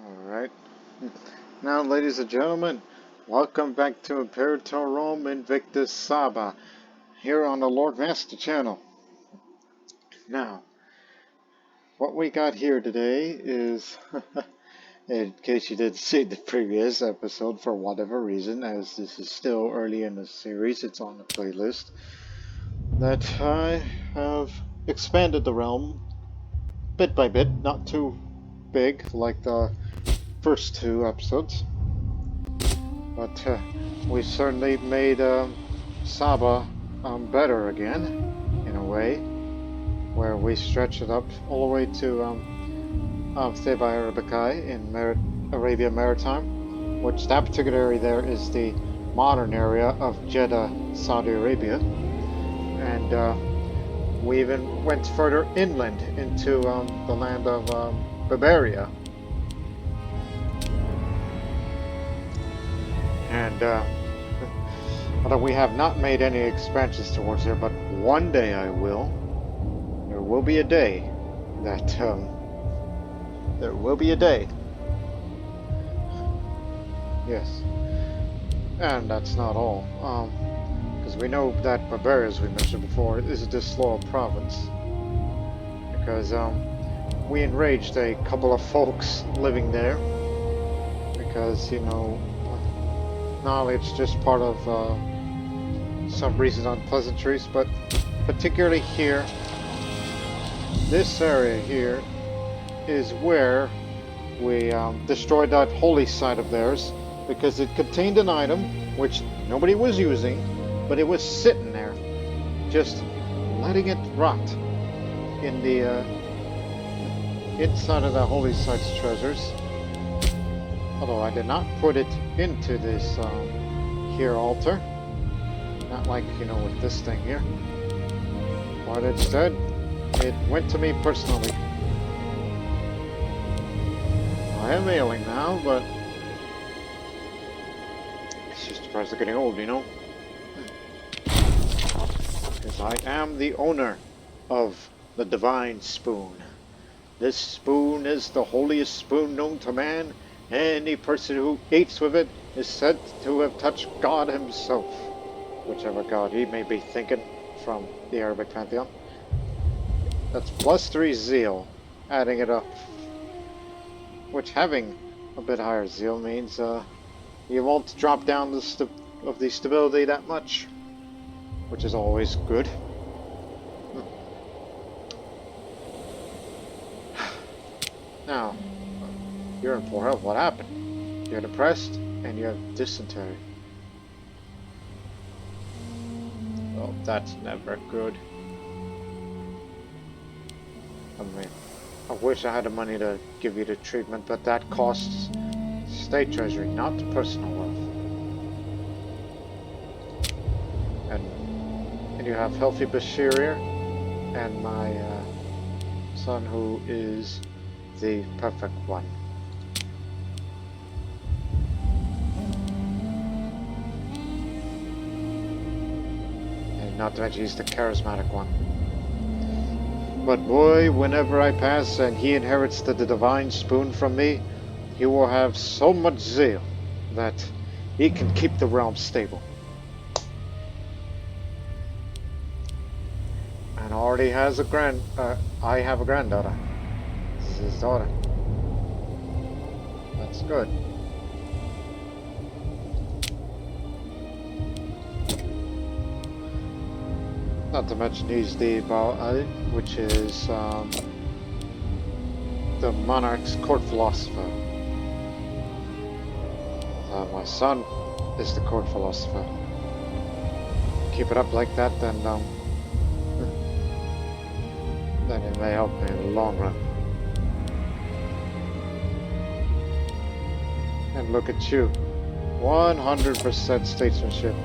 Alright. Now, ladies and gentlemen, welcome back to Imperator Rome Invictus Saba, here on the Lord Master channel. Now, what we got here today is, in case you didn't see the previous episode for whatever reason, as this is still early in the series, it's on the playlist, that I have expanded the realm bit by bit, not too big like the first two episodes, but we certainly made Saba better again, in a way, where we stretch it up all the way to Tithe in Arabia Maritime, which that particular area there is the modern area of Jeddah, Saudi Arabia, and we even went further inland into the land of Bavaria. And although we have not made any expansions towards there, but one day I will. There will be a day that there will be a day. Yes, and that's not all. Because we know that Bavaria, as we mentioned before, is a disloyal province. Because we enraged a couple of folks living there. Because, you know, knowledge just part of some recent unpleasantries, but particularly here, this area here is where we destroyed that holy site of theirs, because it contained an item which nobody was using, but it was sitting there, just letting it rot in the inside of the holy site's treasures. Although I did not put it into this here altar, not like, you know, with this thing here, but instead it went to me personally. I am ailing now, but it's just the price of getting old, you know, because I am the owner of the divine spoon. This spoon is the holiest spoon known to man. Any person who eats with it is said to have touched God himself, whichever God he may be thinking from the Arabic pantheon. That's +3 zeal, adding it up, which, having a bit higher zeal, means you won't drop down the stability that much, which is always good. Now, you're in poor health. What happened? You're depressed and you have dysentery. Oh, that's never good. I mean, I wish I had the money to give you the treatment, but that costs state treasury, not the personal wealth. And you have healthy Bashir and my son, who is the perfect one. Not to mention he's the charismatic one. But boy, whenever I pass and he inherits the divine spoon from me, he will have so much zeal that he can keep the realm stable. And already has a I have a granddaughter. This is his daughter. That's good. Not to mention he's the Bab-el, which is the monarch's court philosopher. My son is the court philosopher. Keep it up like that, then it may help me in the long run. And look at you, 100% statesmanship.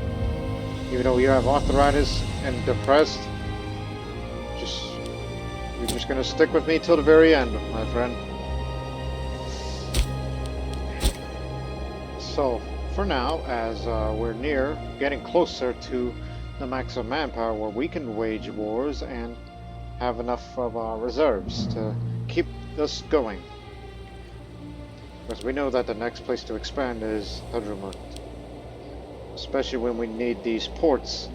Even though you have arthritis and depressed, you're just gonna stick with me till the very end, my friend. So, for now, as we're getting closer to the maximum manpower where we can wage wars and have enough of our reserves to keep us going, Because we know that the next place to expand is Hadramut. Especially when we need these ports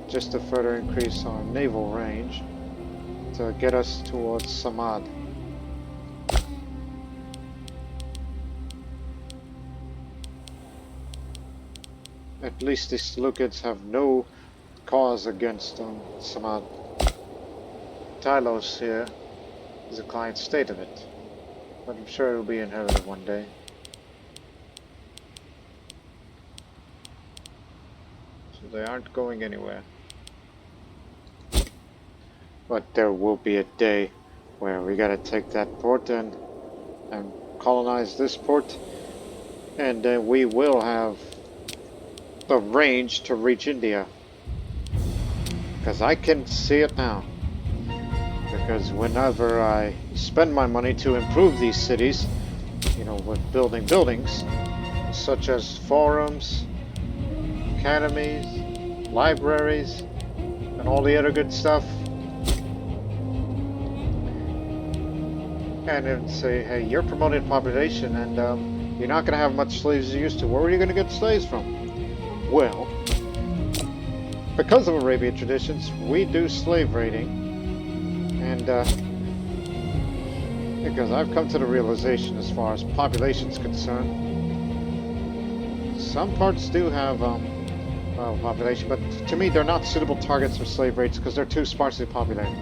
just to further increase our naval range to get us towards Samad. At least these Seleucids have no cause against Samad. Tylos here is a client state of it, but I'm sure it will be inherited one day. So they aren't going anywhere. But there will be a day where we gotta take that port and colonize this port, and then we will have the range to reach India. Because I can see it now. Because whenever I spend my money to improve these cities, you know, with building buildings, such as forums, academies, libraries, and all the other good stuff, and then say, hey, you're promoting population, and you're not going to have much slaves as you used to. Where are you going to get slaves from? Well, because of Arabian traditions, we do slave raiding, and because I've come to the realization, as far as population is concerned, some parts do have population, but to me they're not suitable targets for slave raids because they're too sparsely populated.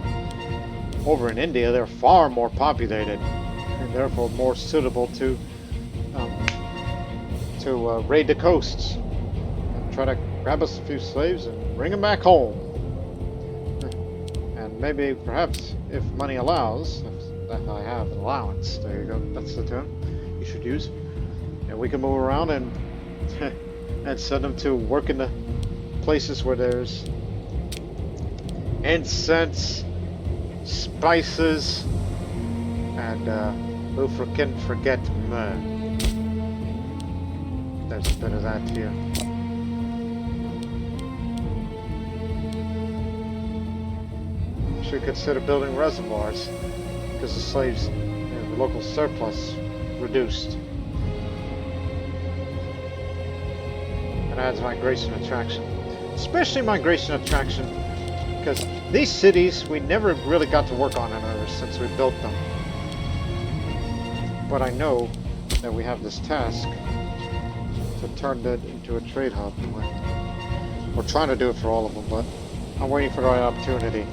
Over in India, they're far more populated, and therefore more suitable to raid the coasts and try to grab us a few slaves and bring them back home. And maybe, perhaps, if money allows, if I have an allowance, there you go, that's the term you should use, and we can move around and and send them to work in the places where there's incense, spices, and who can forget myrrh. There's a bit of that here. Should consider building reservoirs because the slaves, the local surplus reduced. It adds migration attraction, especially migration attraction, because these cities we never really got to work on ever since we built them. But I know that we have this task to turn that into a trade hub. We're trying to do it for all of them, but I'm waiting for the right opportunity.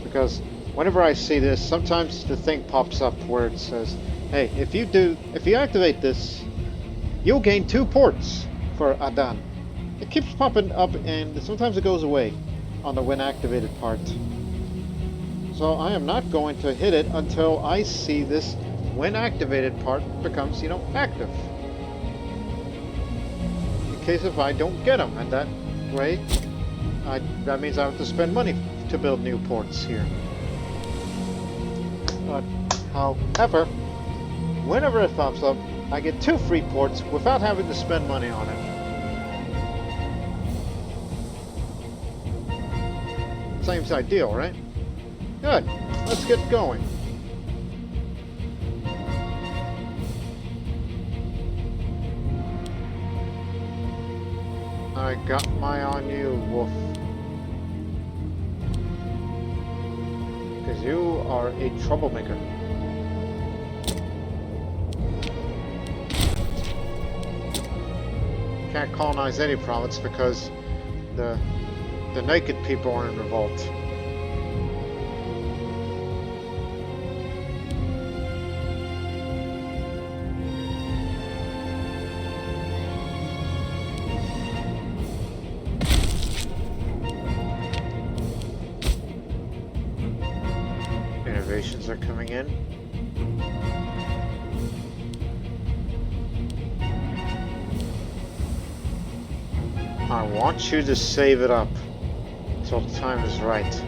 Because whenever I see this, sometimes the thing pops up where it says, hey, if you activate this, you'll gain 2 ports for Adan. It keeps popping up, and sometimes it goes away on the when activated part. So I am not going to hit it until I see this when activated part becomes, active. In case if I don't get them, and that way, that means I have to spend money to build new ports here. But, however, whenever it pops up, I get 2 free ports without having to spend money on it. Seems ideal, right? Good. Let's get going. I got my eye on you, wolf. Because you are a troublemaker. Can't colonize any province because the naked people are in revolt. Innovations are coming in. I want you to save it up until the time is right.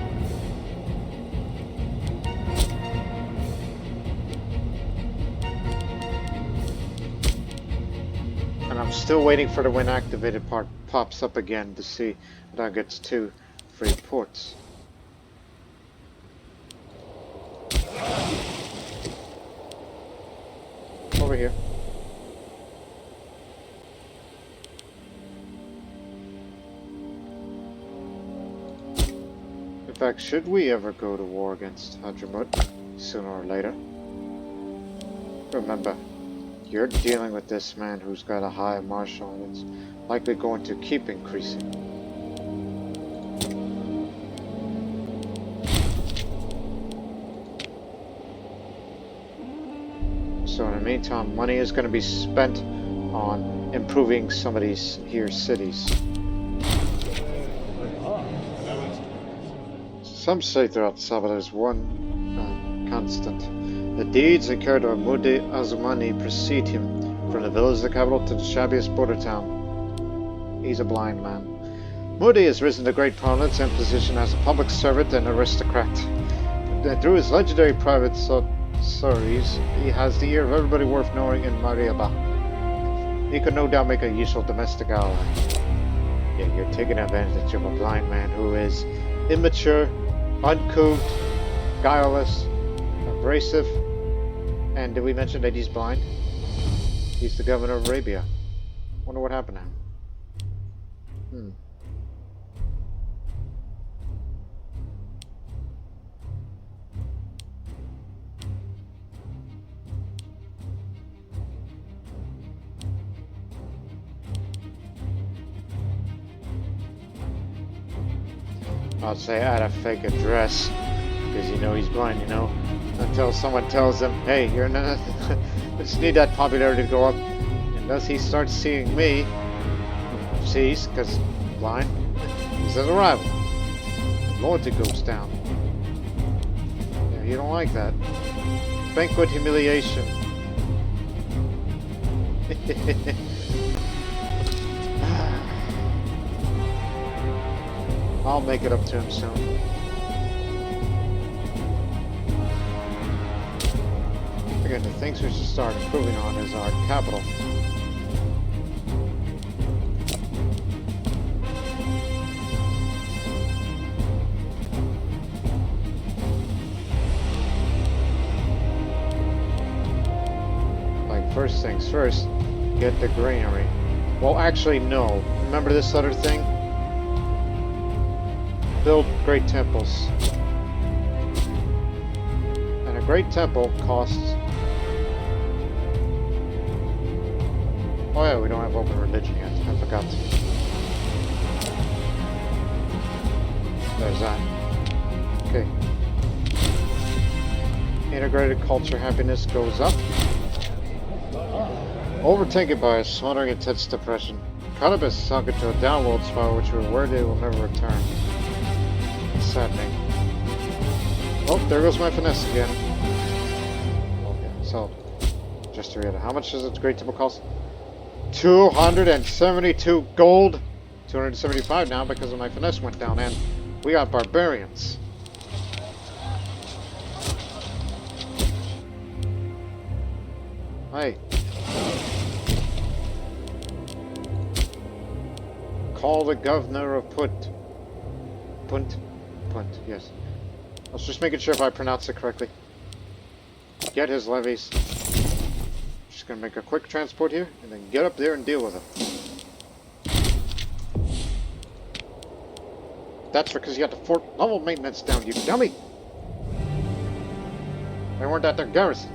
And I'm still waiting for the when activated part pops up again to see that gets 2 free ports. Over here. In fact, should we ever go to war against Hadramut, sooner or later, remember, you're dealing with this man who's got a high martial and it's likely going to keep increasing. So in the meantime, money is going to be spent on improving some of these here cities. Some say throughout Saba there's one constant. The deeds and character of Mudi Azumani precede him from the village of the capital to the shabbiest border town. He's a blind man. Mudi has risen to great prominence and position as a public servant and aristocrat. And through his legendary private sorries, he has the ear of everybody worth knowing in Mariaba. He could no doubt make a useful domestic ally. Yet you're taking advantage of a blind man who is immature, uncouth, guileless, abrasive, and did we mention that he's blind? He's the governor of Arabia. Wonder what happened to him. I'd say add a fake address, because you know he's blind, you know, until someone tells him, hey, you're not, I just need that popularity to go up, and thus he starts seeing me, sees, because blind, he's an arrival, loyalty goes down. Yeah, you don't like that. Banquet humiliation. I'll make it up to him soon. Again, the things we should start improving on is our capital. Like, first things first, get the granary. Well, actually, no. Remember this other thing? Build great temples. And a great temple costs... Oh yeah, we don't have open religion yet. I forgot. There's that. Okay. Integrated culture happiness goes up. Overtaken by a smothering intense depression. Qataba is sunk into a downward spiral which we're worried it will never return. Saddening. Oh, there goes my finesse again. Okay, so just to read it, how much does its great temple cost? 272 gold. 275 now because of my finesse went down, and we got barbarians. Hey. Call the governor of Punt, yes. I was just making sure if I pronounced it correctly. Get his levies. Just gonna make a quick transport here, and then get up there and deal with him. That's because you got the 4th level maintenance down, you dummy! They weren't at their garrison.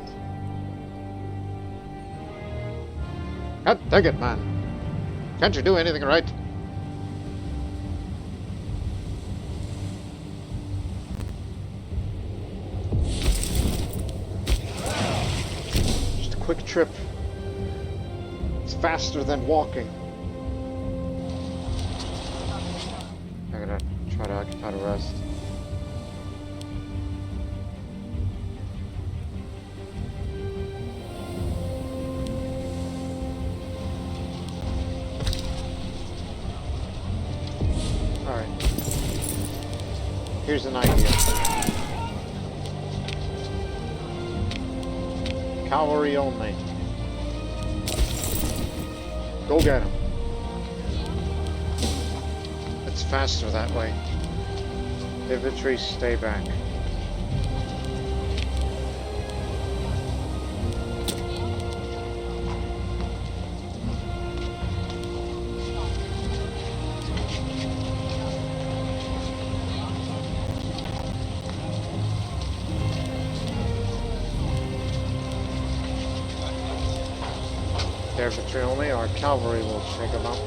God dang it, man. Can't you do anything right? Quick trip. It's faster than walking. I'm gonna try to occupy the rest. Alright. Here's an idea. Cavalry only. Go get him. It's faster that way. Infantry, stay back. Their infantry only, our cavalry will take them out.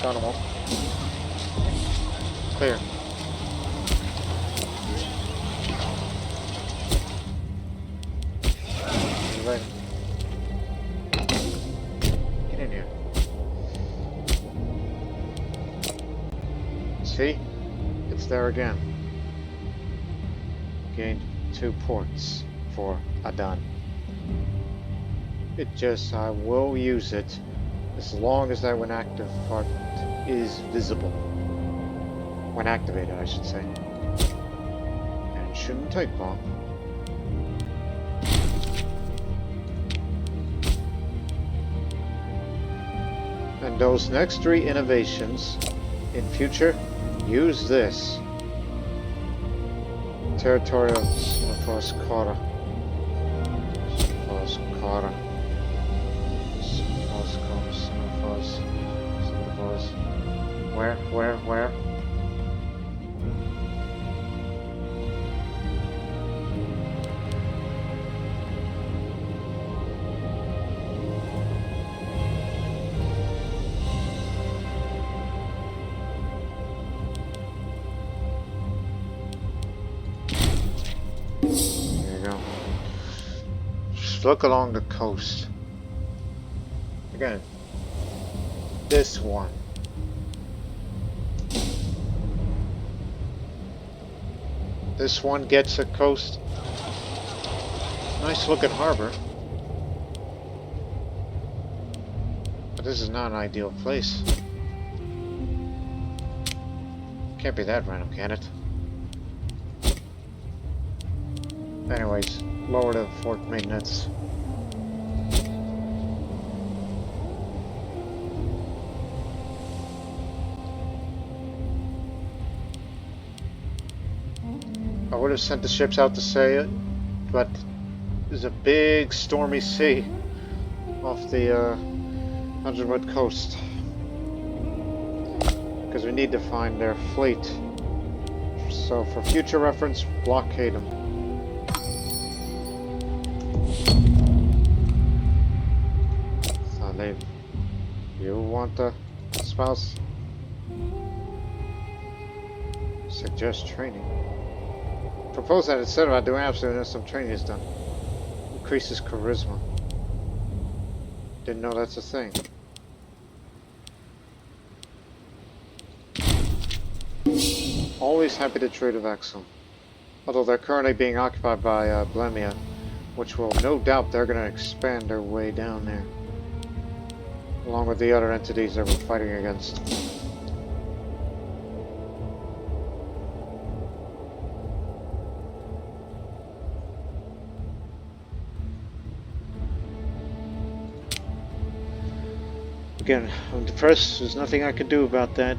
Got them all. Clear. Right. Get in here. See? It's there again. Gained 2 ports for Adan. I will use it as long as that when active part is visible. When activated, I should say. And it shouldn't take long. And those next 3 innovations in future, use this. Territory of Kara. Kara. Where? There you go. Just look along the coast. Again, this one. This one gets a coast. Nice looking harbor. But this is not an ideal place. Can't be that random, can it? Anyways, lower the fort maintenance. I would have sent the ships out to say it, but there's a big stormy sea off the Underwood coast. Because we need to find their fleet. So for future reference, blockade them. Saleh, you want a spouse? Suggest training. Propose that instead of doing absolutely some training is done. Increases charisma. Didn't know that's a thing. Always happy to trade with Axel. Although they're currently being occupied by Blemia, which will no doubt they're going to expand their way down there. Along with the other entities that we're fighting against. Again, I'm depressed. There's nothing I can do about that.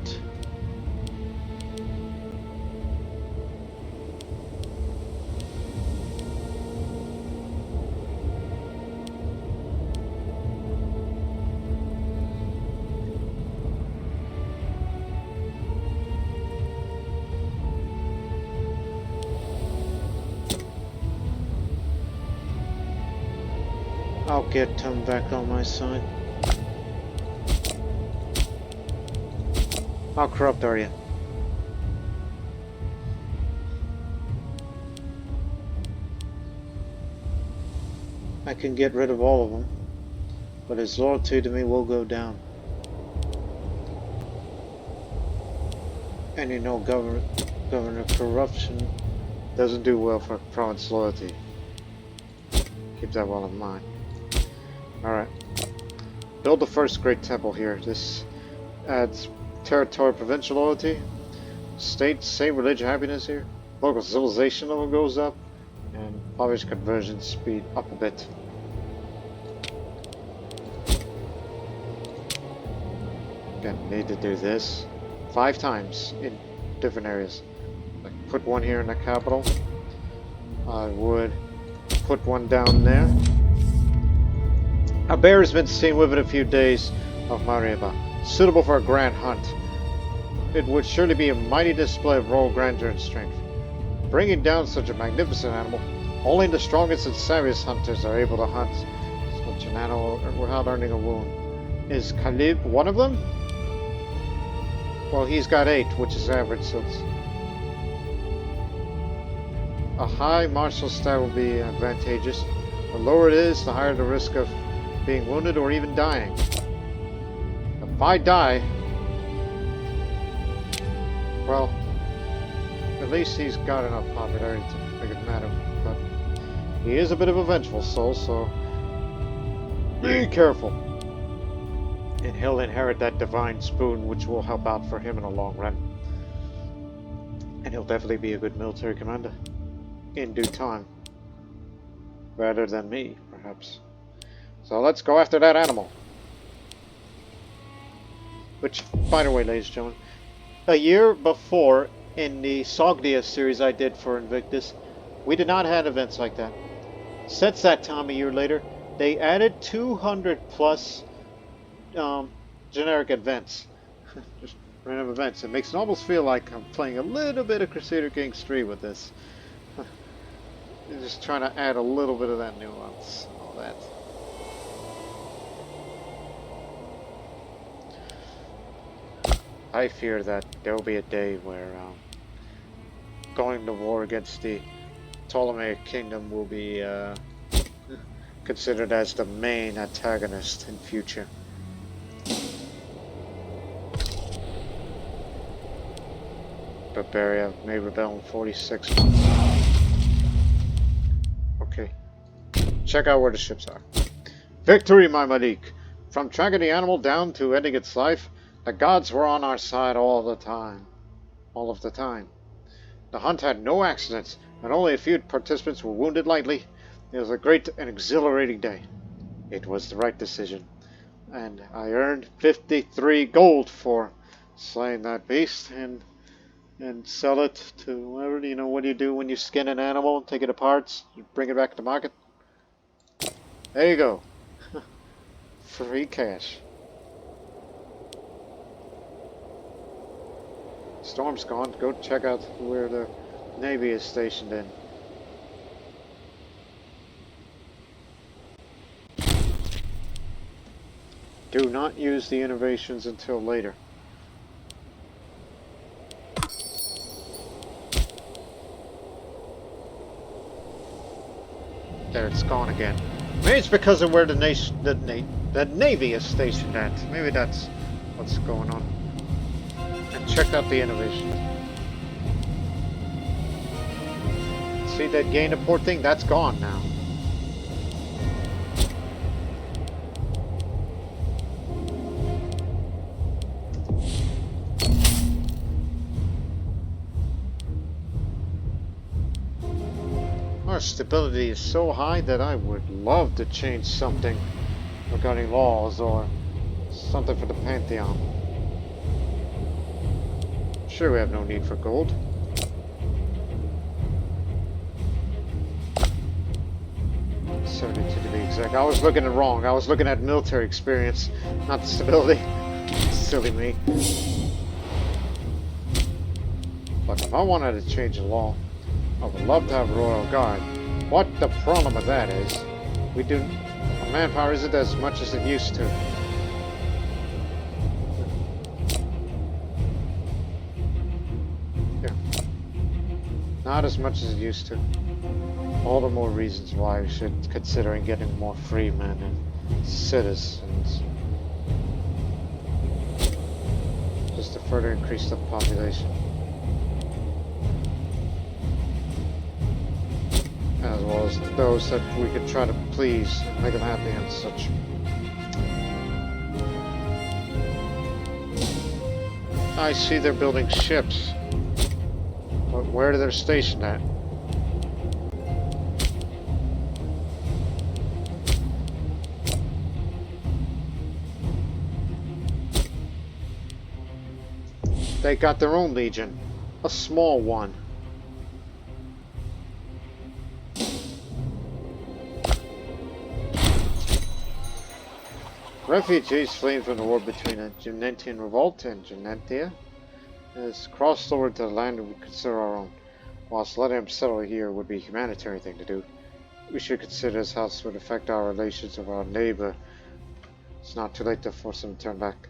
I'll get Tom back on my side. How corrupt are you? I can get rid of all of them, but his loyalty to me will go down. And you know, governor corruption doesn't do well for province loyalty. Keep that well in mind. Alright. Build the first great temple here. This adds territory provincial loyalty. State, same religion happiness here. Local civilization level goes up. And population conversion speed up a bit. Again, need to do this 5 times in different areas. Like put one here in the capital. I would put one down there. A bear has been seen within a few days of Marieba, suitable for a grand hunt. It would surely be a mighty display of royal grandeur and strength. Bringing down such a magnificent animal, only the strongest and savviest hunters are able to hunt such an animal without earning a wound. Is Khalib one of them? Well, he's got 8, which is average, so it's... A high martial stat will be advantageous. The lower it is, the higher the risk of being wounded or even dying. If I die... Well, at least he's got enough popularity to make it matter. But he is a bit of a vengeful soul, so... Be careful. And he'll inherit that divine spoon, which will help out for him in the long run. And he'll definitely be a good military commander. In due time. Rather than me, perhaps. So let's go after that animal. Which, by the way, ladies and gentlemen, a year before, in the Sogdia series I did for Invictus, we did not have events like that. Since that time, a year later, they added 200 plus generic events. Just random events. It makes it almost feel like I'm playing a little bit of Crusader Kings 3 with this. Just trying to add a little bit of that nuance. All that. I fear that there will be a day where going to war against the Ptolemaic Kingdom will be considered as the main antagonist in future. Barbaria may rebel in 46 months. Okay. Check out where the ships are. Victory, my Malik! From tracking the animal down to ending its life, the gods were on our side all the time. All of the time. The hunt had no accidents, and only a few participants were wounded lightly. It was a great and exhilarating day. It was the right decision. And I earned 53 gold for slaying that beast and sell it to whoever. You know, what do you do when you skin an animal and take it apart? You bring it back to market. There you go. Free cash. Storm's gone. Go check out where the Navy is stationed in. Do not use the innovations until later. There, it's gone again. Maybe it's because of where the Navy is stationed at. Maybe that's what's going on. And check out the innovation. See that gain of port thing? That's gone now. Our stability is so high that I would love to change something regarding laws or something for the Pantheon. Sure, we have no need for gold. 72 to be exact. I was looking at it wrong. I was looking at military experience, not the stability. Silly me. But if I wanted to change the law, I would love to have a royal guard. What the problem with that is, our manpower isn't as much as it used to. Yeah. Not as much as it used to. All the more reasons why we should consider getting more freemen and citizens. Just to further increase the population. As well as those that we could try to please and make them happy and such. I see they're building ships. But where are they stationed at? They got their own legion. A small one. Refugees fleeing from the war between a Gymnetian revolt and Genetia has crossed over to the land we consider our own. Whilst letting them settle here would be a humanitarian thing to do, we should consider this how this would affect our relations with our neighbor. It's not too late to force them to turn back.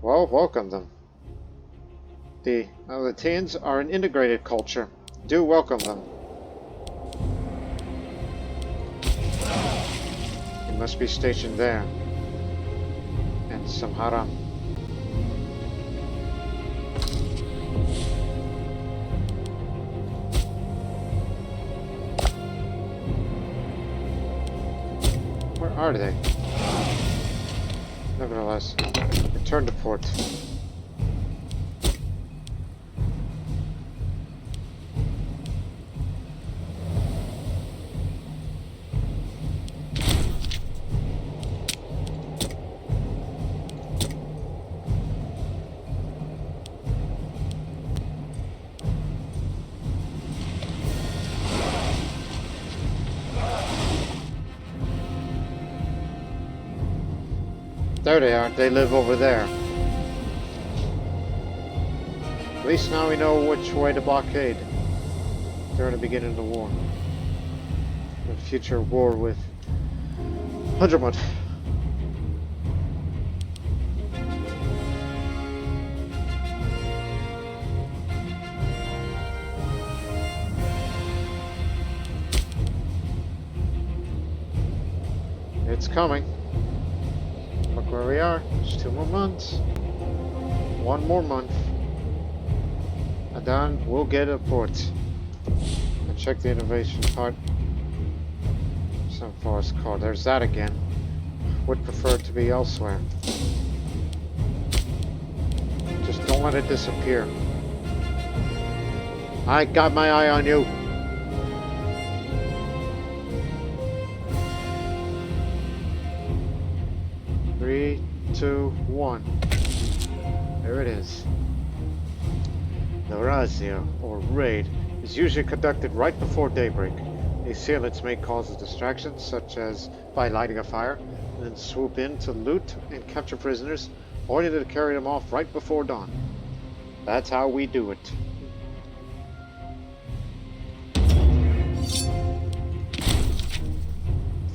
Well, welcome them. The Latins are an integrated culture. Do welcome them. You must be stationed there. And Samhara. Where are they? Nevertheless, return to port. There they are. They live over there. At least now we know which way to blockade during the beginning of the war. The future war with Hundredmut. It's coming. Look where we are. Just 2 more months. 1 more month. And then we'll get a port. And check the innovation part. Some forest core. There's that again. Would prefer it to be elsewhere. Just don't let it disappear. I got my eye on you. Three, 2, 1. There it is. The razzia, or raid, is usually conducted right before daybreak. The assailants may cause a distraction, such as by lighting a fire, and then swoop in to loot and capture prisoners, only to carry them off right before dawn. That's how we do it.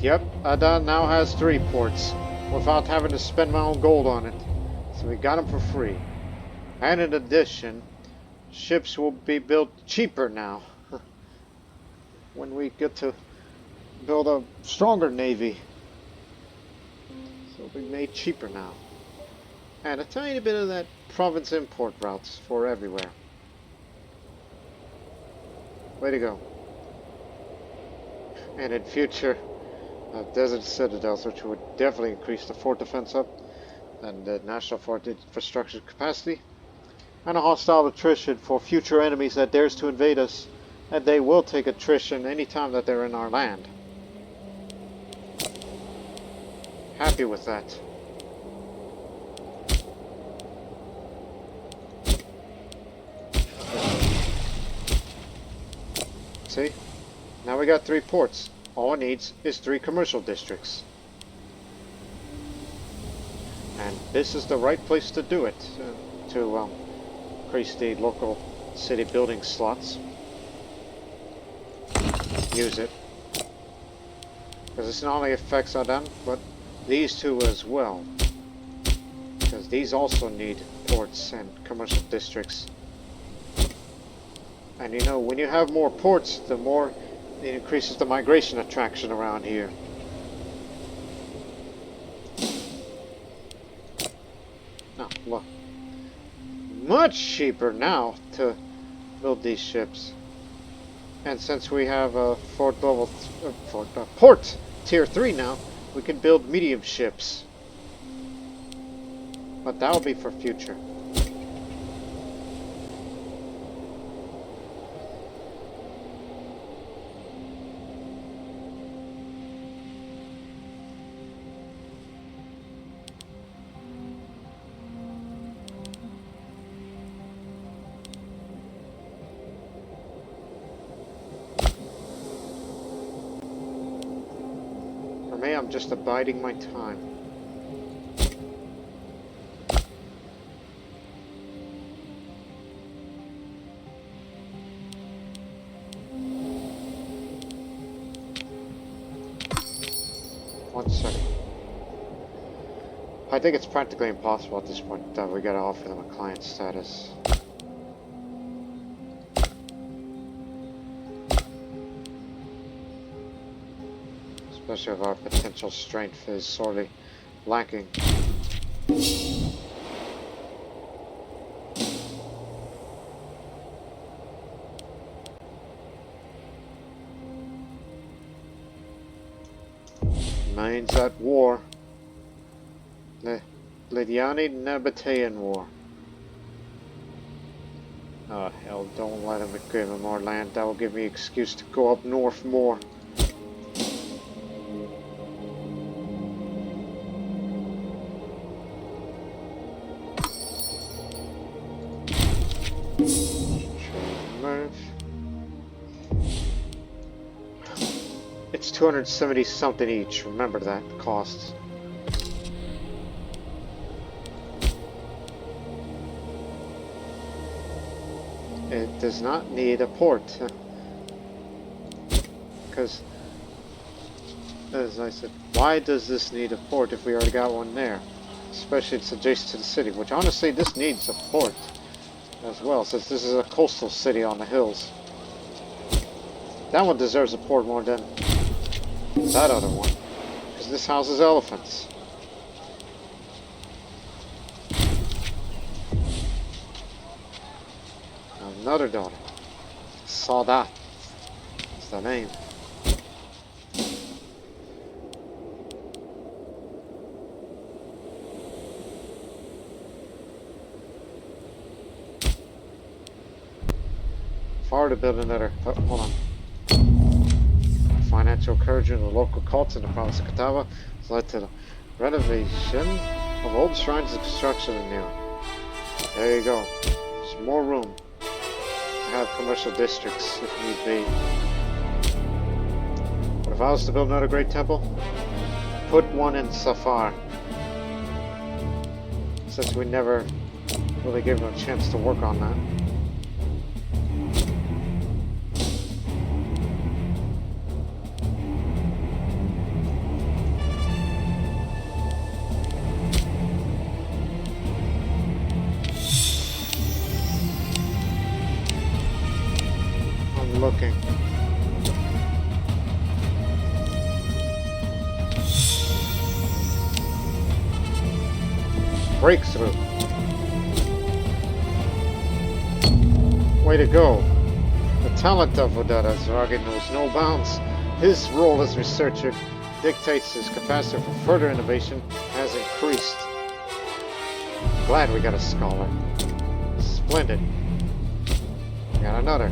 Yep, Adan now has 3 ports, without having to spend my own gold on it. So we got them for free. And in addition, ships will be built cheaper now. When we get to build a stronger navy. So it'll be made cheaper now. And a tiny bit of that province import routes for everywhere. Way to go. And in future, desert citadels, which would definitely increase the fort defense up, and the national fort infrastructure capacity, and a hostile attrition for future enemies that dares to invade us, and they will take attrition anytime that they're in our land. Happy with that. See? Now we got 3 ports. All it needs is 3 commercial districts. And this is the right place to do it, to increase the local city building slots. Use it. Because this not only affects Adan, but these 2 as well. Because these also need ports and commercial districts. And you know, when you have more ports, the more it increases the migration attraction around here. Now, look. Much cheaper now to build these ships. And since we have a port tier 3 now, we can build medium ships. But that'll be for future. me, I'm just abiding my time. One second. I think it's practically impossible at this point that we gotta offer them a client status. Especially if our potential strength is sorely lacking. Remains at war. The Lydiani Nabatean War. Oh hell, don't let him give him more land. That will give me an excuse to go up north more. It's 270 something each. Remember that costs. It does not need a port. Because, as I said, why does this need a port if we already got one there? Especially it's adjacent to the city, which honestly this needs a port as well, since this is a coastal city on the hills. That one deserves a port more than that other one, because this houses elephants. Another daughter. Saba. That's the name. Far to build another. Oh, hold on. Financial courage in the local cults in the province of Qataba has led to the renovation of old shrines and construction of new. There you go. There's more room to have commercial districts if need be. But if I was to build another great temple, put one in Safar. Since we never really gave them a chance to work on that. Looking. Breakthrough. Way to go. The talent of Odada Zaragi knows no bounds. His role as researcher dictates his capacity for further innovation has increased. Glad we got a scholar. Splendid. We got another.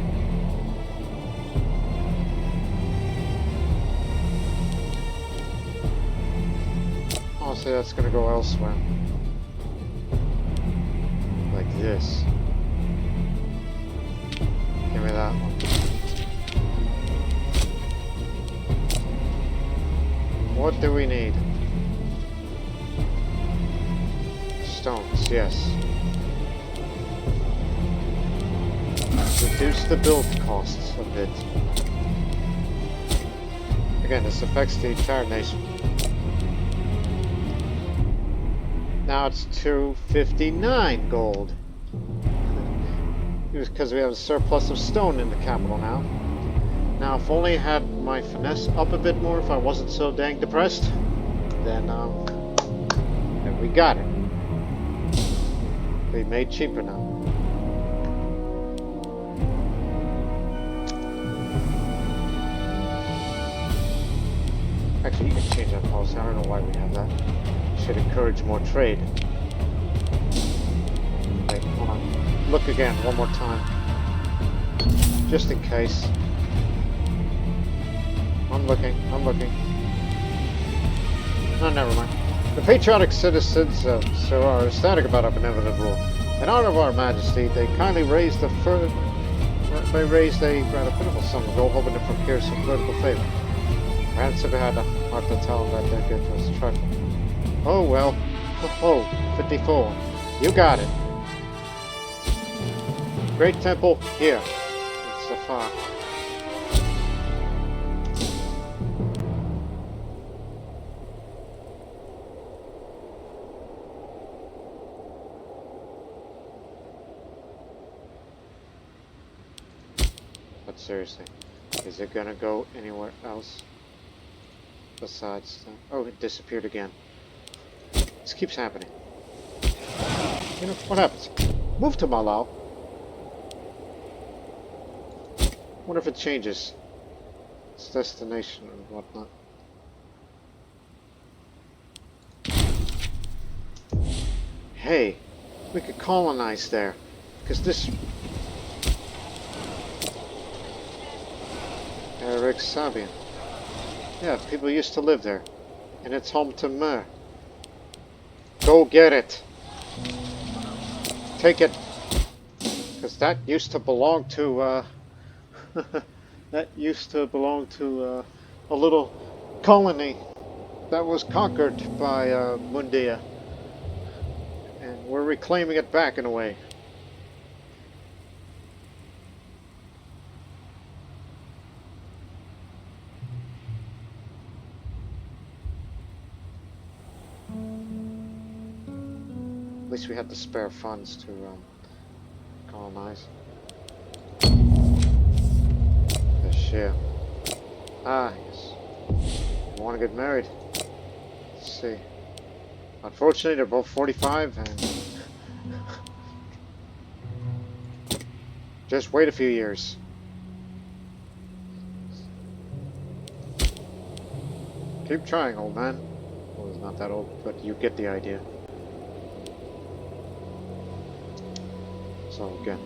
Honestly, that's gonna go elsewhere. Like this. Give me that one. What do we need? Stones, yes. Reduce the build costs a bit. Again, this affects the entire nation. Now it's 259 gold. It was because we have a surplus of stone in the capital now. Now, if only I had my finesse up a bit more, if I wasn't so dang depressed, then we got it. They made cheaper now. Actually, you can change that policy. I don't know why we have that. Should encourage more trade. Wait, hold on. Look again, one more time. Just in case. I'm looking. No, never mind. The patriotic citizens of Sura are ecstatic about our benevolent rule. In honor of our majesty, they kindly raised a rather pitiful sum of gold, hoping to procure some political favor. Ransom had a heart to tell him that their gift was trifle. Oh well. Oh, 54. You got it. Great temple here. It's so far. But seriously, is it gonna go anywhere else besides that? Oh, it disappeared again. This keeps happening. You know, what happens? Move to Malal. Wonder if it changes its destination or whatnot. Hey, we could colonize there. Because this... Eric Sabaean. Yeah, people used to live there. And it's home to Mer. Go get it. Take it. Because that used to belong to, that used to belong to, a little colony that was conquered by, Mundia. And we're reclaiming it back in a way. At least we had the spare funds to colonize. The ship. Ah, yes. You want to get married? Let's see. Unfortunately, they're both 45 and... just wait a few years. Keep trying, old man. Well, he's not that old, but you get the idea. So again,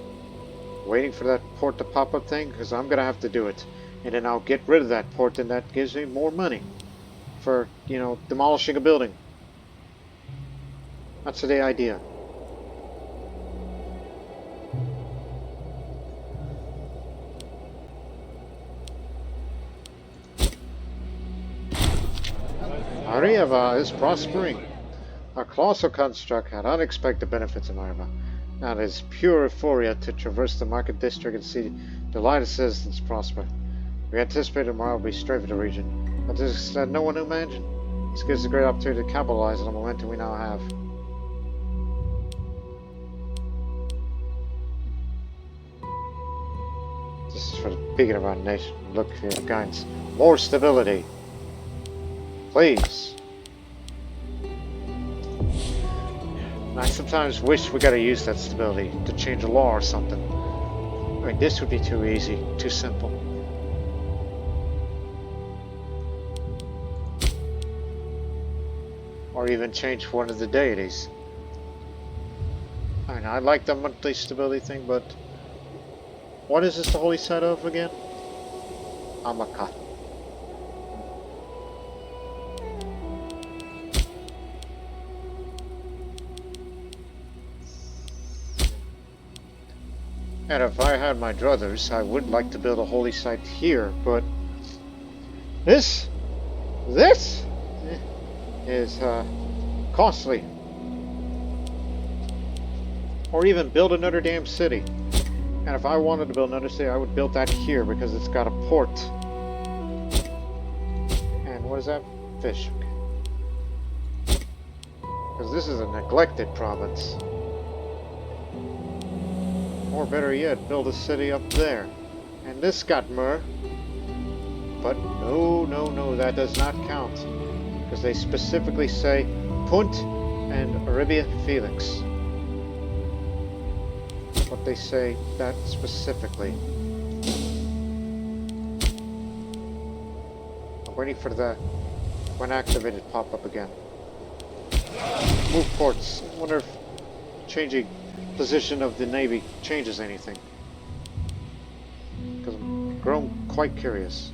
waiting for that port to pop up thing, because I'm gonna have to do it, and then I'll get rid of that port, and that gives me more money for, you know, demolishing a building. That's the idea. Ariava is prospering. Our colossal construct had unexpected benefits in Ariava. Now it is pure euphoria to traverse the market district and see delighted citizens prosper. We anticipate tomorrow will be straight for the region, but this is no one imagined. This gives us a great opportunity to capitalize on the momentum we now have. This is for the beacon of our nation. Look for your guidance. More stability. Please. I sometimes wish we gotta use that stability to change a law or something. I mean, this would be too easy, too simple. Or even change one of the deities. I mean, I like the monthly stability thing, but what is this the holy site of again? Amakat. And if I had my druthers, I would like to build a holy site here, but this is costly. Or even build another damn city. And if I wanted to build another city, I would build that here because it's got a port. And what is that? Fish. Because this is a neglected province. Or better yet, build a city up there. And this got Myrrh. But no, that does not count. Because they specifically say Punt and Arabia Felix. What they say that specifically. I'm waiting for the when activated pop up again. Move ports. I wonder if changing position of the Navy changes anything. Because I'm grown quite curious.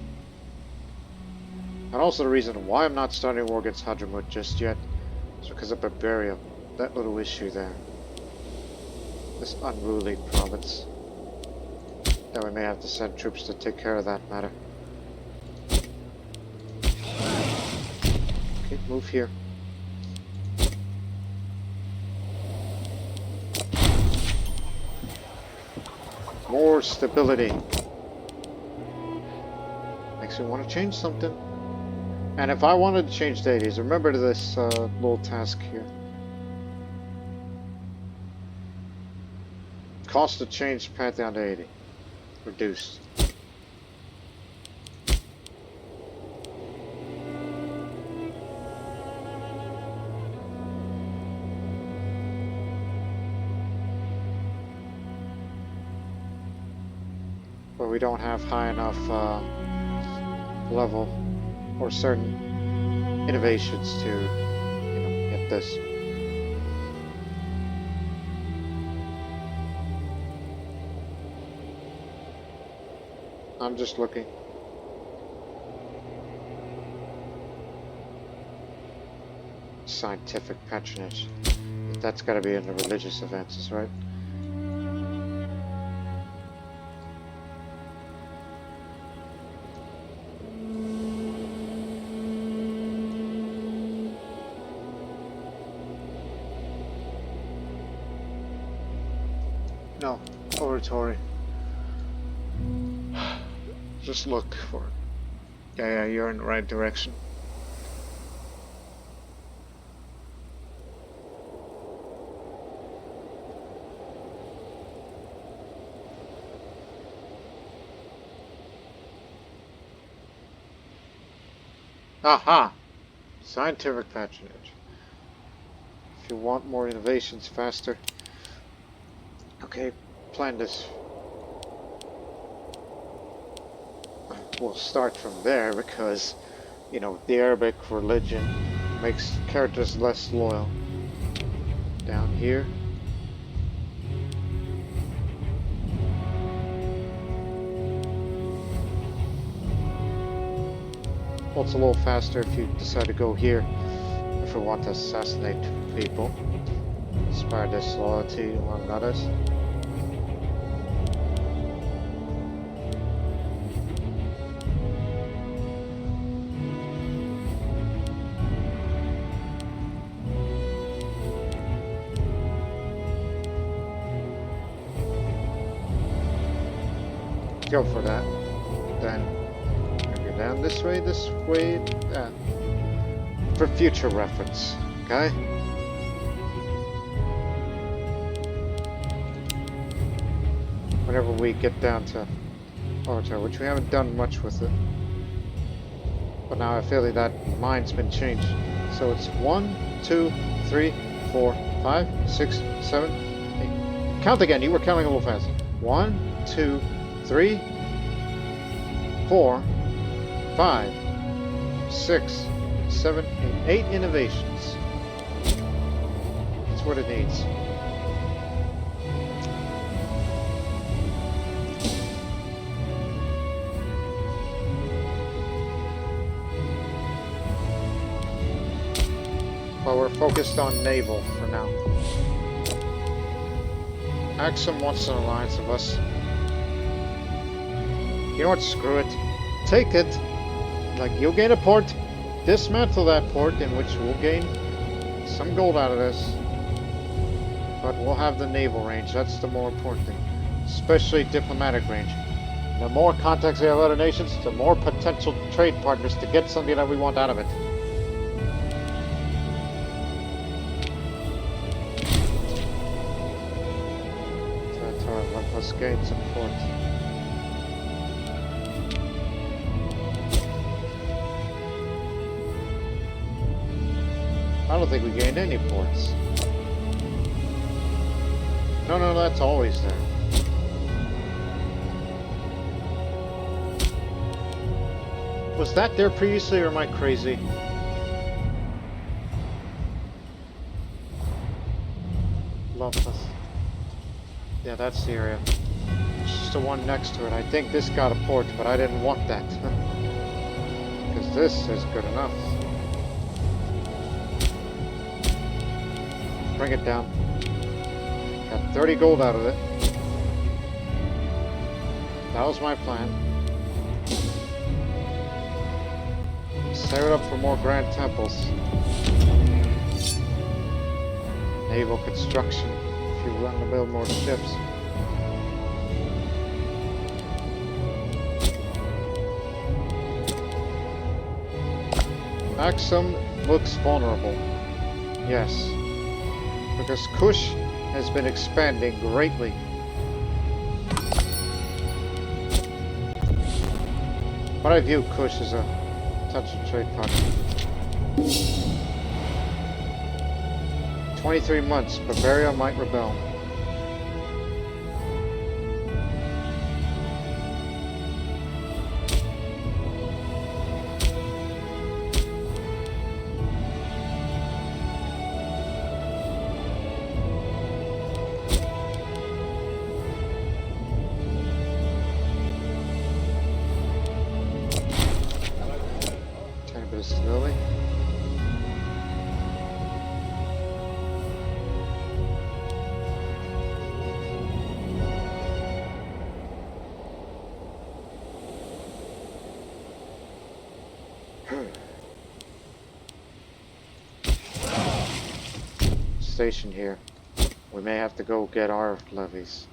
And also the reason why I'm not starting a war against Hadramut just yet is because of Barbaria. That little issue there. This unruly province. That we may have to send troops to take care of that matter. Move here. More stability. Makes me want to change something. And if I wanted to change deities, remember this little task here. Cost to change Pantheon deity. Reduced. But we don't have high enough level or certain innovations to, get this. I'm just looking. Scientific patronage. That's got to be in the religious advances, right? No, oratory. Just look for it. Yeah, you're in the right direction. Aha! Scientific patronage. If you want more innovations faster. Okay, plan this. We'll start from there because, the Arabic religion makes characters less loyal. Down here. Well, it's a little faster if you decide to go here if we want to assassinate people. Inspire disloyalty among others. Go for that. Then maybe down this way, for future reference, okay? Whenever we get down to Orator, which we haven't done much with it. But now I feel like that mind's been changed. So it's 1, 2, 3, 4, 5, 6, 7, 8. Count again, you were counting a little fast. 1, 2, 3, 4, 5, 6, 7, 8. 8 innovations. That's what it needs. Well, we're focused on naval for now. Axum wants an alliance of us. You know what? Screw it. Take it. Like, you'll gain a port. Dismantle that port, in which we'll gain some gold out of this. But we'll have the naval range. That's the more important thing. Especially diplomatic range. The more contacts we have with other nations, the more potential trade partners to get something that we want out of it. Let us gain support. I don't think we gained any ports. No, that's always there. Was that there previously, or am I crazy? Loveless. Yeah, that's the area. It's just the one next to it. I think this got a port, but I didn't want that. Because this is good enough. Bring it down. Got 30 gold out of it. That was my plan. Save it up for more grand temples. Naval construction, if you want to build more ships. Axum looks vulnerable. Yes. Because Kush has been expanding greatly. But I view Kush as a potential trade partner. 23 months, Bavaria might rebel. Tiny bit of stability. Station here. We may have to go get our levies.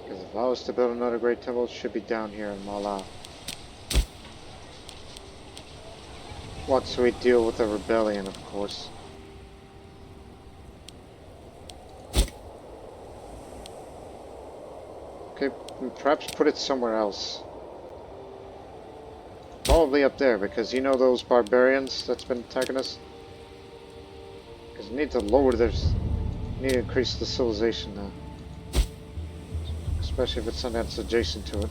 Because if I was to build another great temple, it should be down here in Mala. Once we deal with the rebellion, of course. Okay, perhaps put it somewhere else. Probably up there, because you know those barbarians that's been attacking us? Because you need to lower their... You need to increase the civilization now. Especially if it's something that's adjacent to it.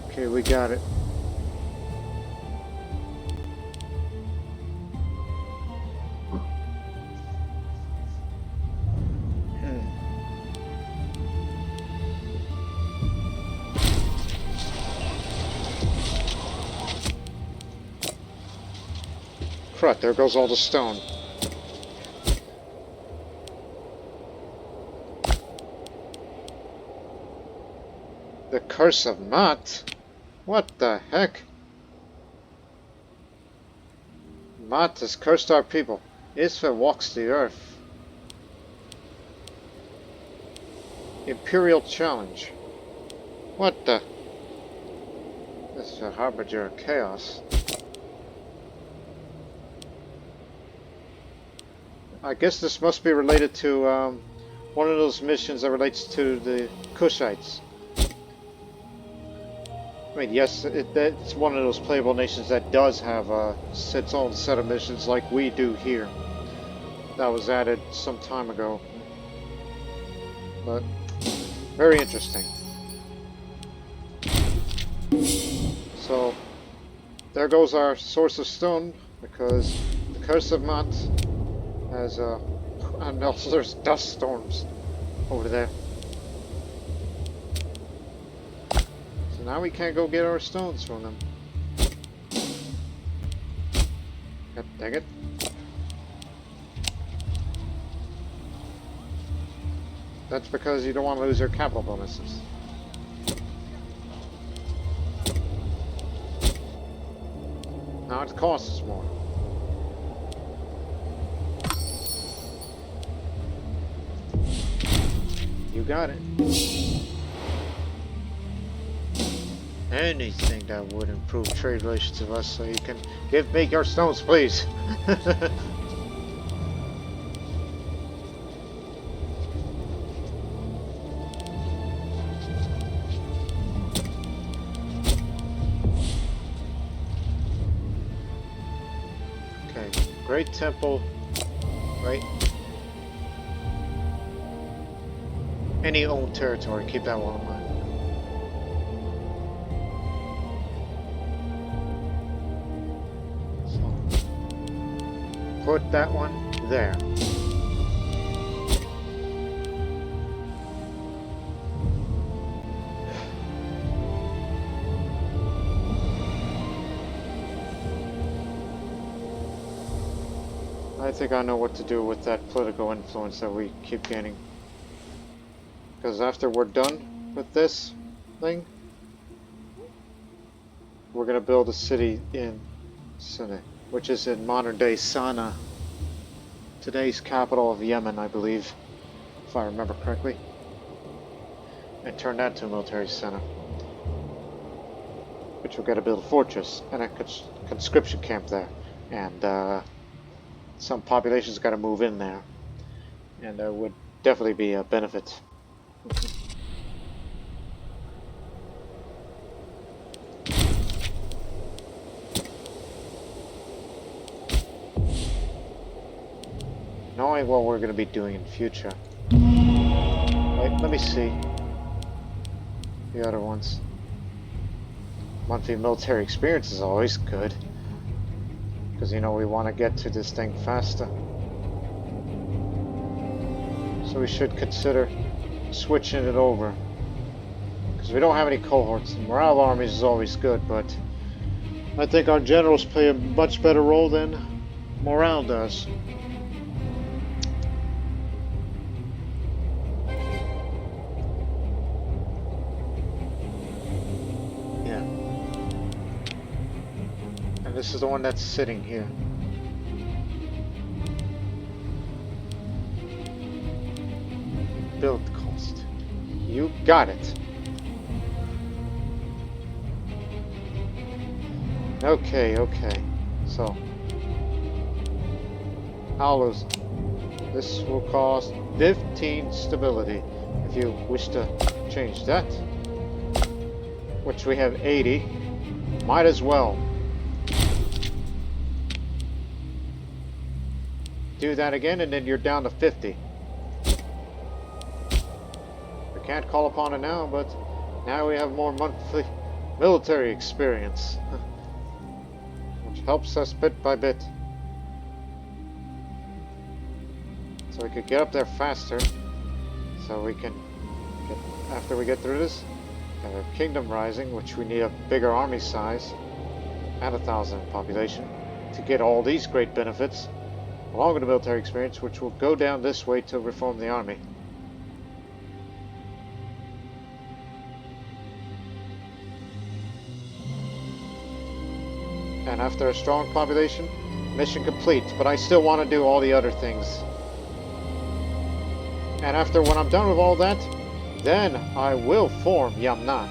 Okay, we got it. Crud, there goes all the stone. The curse of Mat? What the heck? Mat has cursed our people. Isfa walks the earth. Imperial challenge. What the? This is a harbinger of chaos. I guess this must be related to one of those missions that relates to the Kushites. I mean, yes, it's one of those playable nations that does have its own set of missions like we do here. That was added some time ago. But, very interesting. So, there goes our source of stone, because the Curse of Mat has, and also there's dust storms over there. So now we can't go get our stones from them. God dang it. That's because you don't want to lose your capital bonuses. Now it costs more. You got it. Anything that would improve trade relations with us, so you can make your stones, please. Okay, Great Temple, right Any owned territory, keep that one in mind. So, put that one there. I think I know what to do with that political influence that we keep gaining. Because after we're done with this thing, we're going to build a city in Sine, which is in modern-day Sana'a, today's capital of Yemen, I believe, if I remember correctly, and turn that into a military center, which we're going to build a fortress and a conscription camp there, and some population's got to move in there, and there would definitely be a benefit. Knowing what we're going to be doing in the future. Wait, let me see the other ones. Monthly military experience is always good, because you know we want to get to this thing faster. So we should consider switching it over, because we don't have any cohorts. And morale of armies is always good, but I think our generals play a much better role than morale does. Yeah. And this is the one that's sitting here. Build cost. You got it. Okay, okay. So, I'll lose. This will cost 15 stability. If you wish to change that, which we have 80, might as well do that again, and then you're down to 50. Can't call upon it now, but now we have more monthly military experience, which helps us bit by bit. So we could get up there faster, so we can get, after we get through this, have a kingdom rising, which we need a bigger army size and 1,000 population to get all these great benefits, along with the military experience, which will go down this way to reform the army. And after a strong population, mission complete. But I still want to do all the other things. And after, when I'm done with all that, then I will form Yamnat.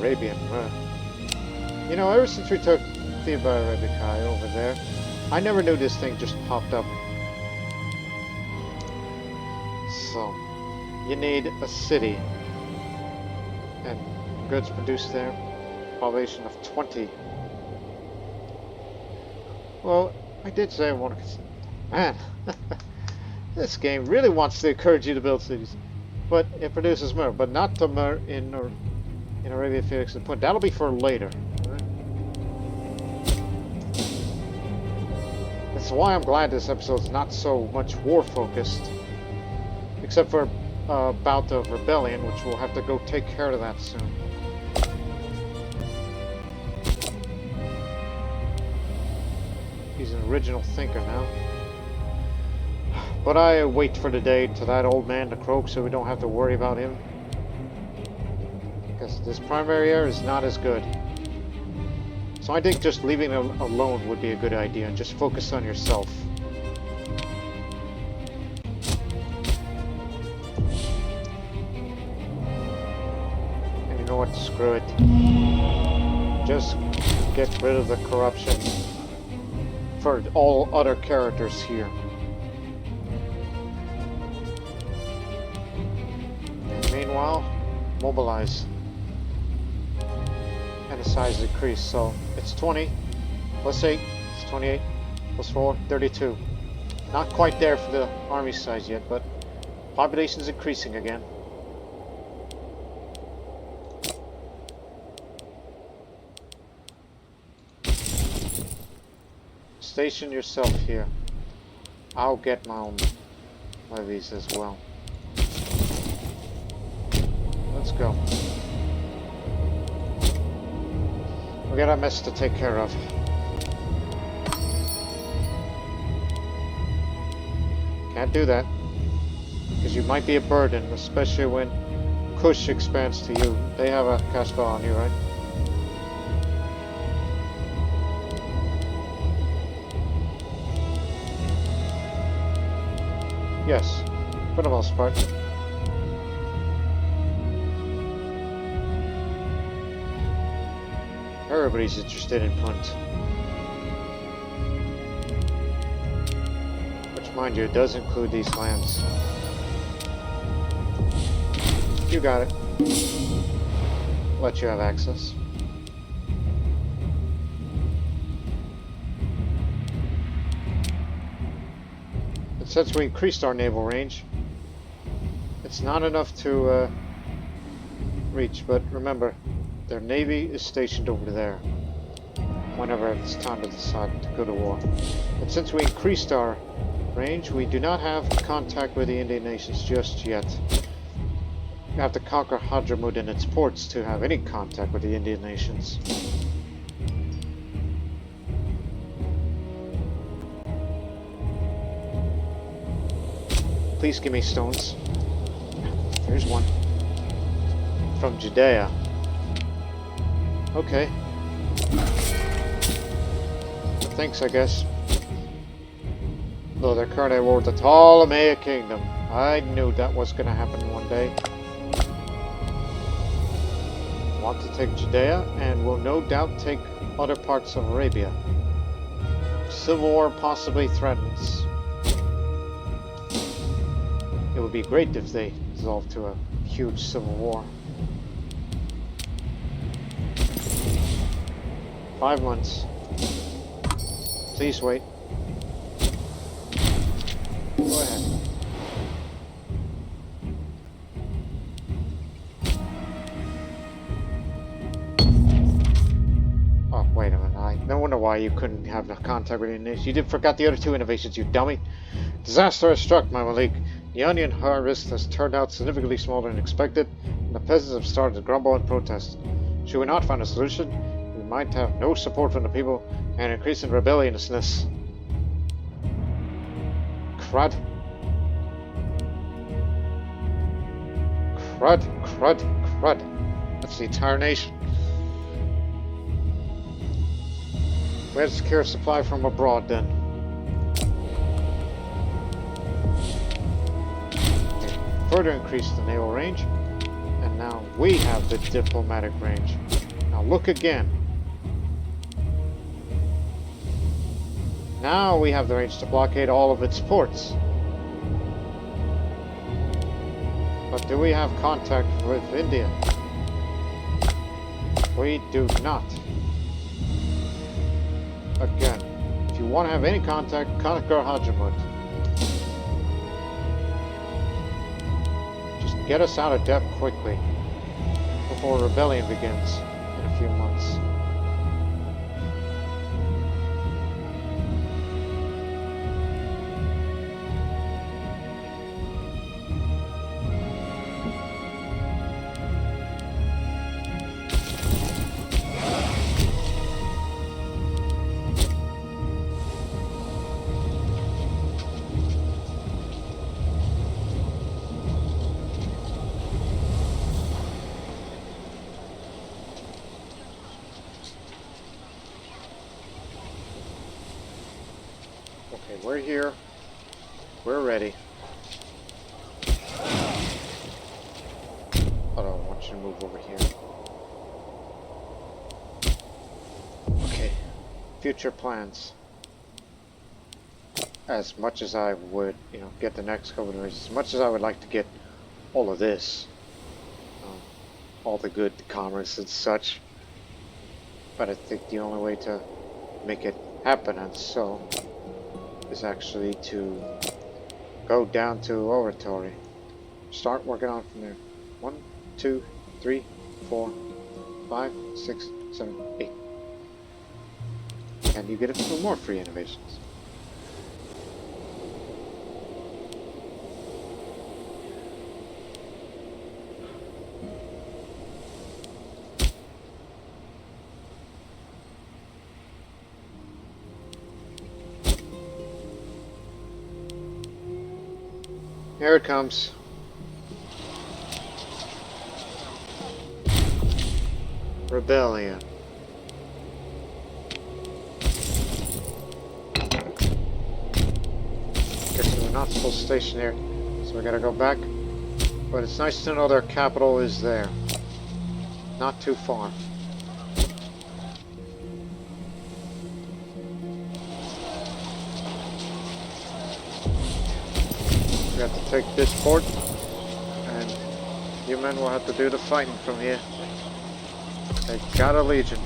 Arabian. You know, ever since we took Theba Arabicae over there, I never knew this thing just popped up. So, you need a city. And goods produced there. Population of 20. Well, I did say I want to... Man, this game really wants to encourage you to build cities. But it produces myrrh, but not the myrrh in Arabia, Felix and Punt. That'll be for later. Right? That's why I'm glad this episode's not so much war-focused. Except for a bout of rebellion, which we'll have to go take care of that soon. He's an original thinker now. But I wait for the day to that old man to croak so we don't have to worry about him. Because this primary air is not as good. So I think just leaving him alone would be a good idea and just focus on yourself. And you know what? Screw it. Just get rid of the corruption for all other characters here. And meanwhile, mobilize. And the size decrease, so it's 20 plus 8, it's 28 plus 4, 32. Not quite there for the army size yet, but population's increasing again. Station yourself here. I'll get my own levies as well. Let's go. We got a mess to take care of. Can't do that. Because you might be a burden, especially when Kush expands to you. They have a cash spell on you, right? Yes, for the most part. Everybody's interested in Punt. Which, mind you, does include these lands. You got it. Let you have access. But since we increased our naval range, it's not enough to reach, but remember, their navy is stationed over there whenever it's time to decide to go to war. But since we increased our range, we do not have contact with the Indian nations just yet. You have to conquer Hadramut and its ports to have any contact with the Indian nations. Please give me stones. Here's one. From Judea. Okay. Thanks, I guess. Though they're currently at war with the Ptolemaic Kingdom. I knew that was going to happen one day. Want to take Judea, and will no doubt take other parts of Arabia. Civil war possibly threatens. It would be great if they dissolved to a huge civil war. 5 months. Please wait. Go ahead. Oh, wait a minute. No wonder why you couldn't have the contact with the You did forgot the other 2 innovations, you dummy. Disaster has struck, my Malik. The onion harvest has turned out significantly smaller than expected, and the peasants have started to grumble and protest. Should we not find a solution, we might have no support from the people and increase in rebelliousness. Crud. Crud, crud, crud. That's the entire nation. We had to secure a supply from abroad then. Further increased the naval range, and now we have the diplomatic range. Now look again. Now we have the range to blockade all of its ports. But do we have contact with India? We do not. Again, if you want to have any contact, conquer Hadramut. Get us out of debt quickly before rebellion begins in a few months. Okay, we're here. We're ready. Hold on, I want you to move over here. Okay, future plans. As much as I would, get the next couple of races, as much as I would like to get all of this, all the good commerce and such, but I think the only way to make it happen and so is actually to go down to oratory. Start working on from there. 1, 2, 3, 4, 5, 6, 7, 8. And you get a few more free innovations. Here it comes. Rebellion. Guess we're not supposed to station here, so we gotta go back. But it's nice to know their capital is there. Not too far. We have to take this port, and you men will have to do the fighting from here. They got a legion.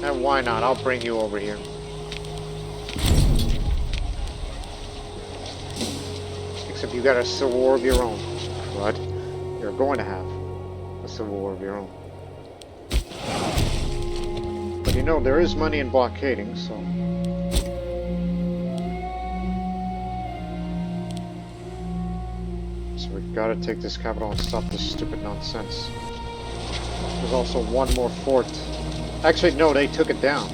And why not? I'll bring you over here. Except you got a civil war of your own. Crud. You're going to have a civil war of your own. But you know, there is money in blockading, so... We've got to take this capital and stop this stupid nonsense. There's also one more fort. Actually, no, they took it down.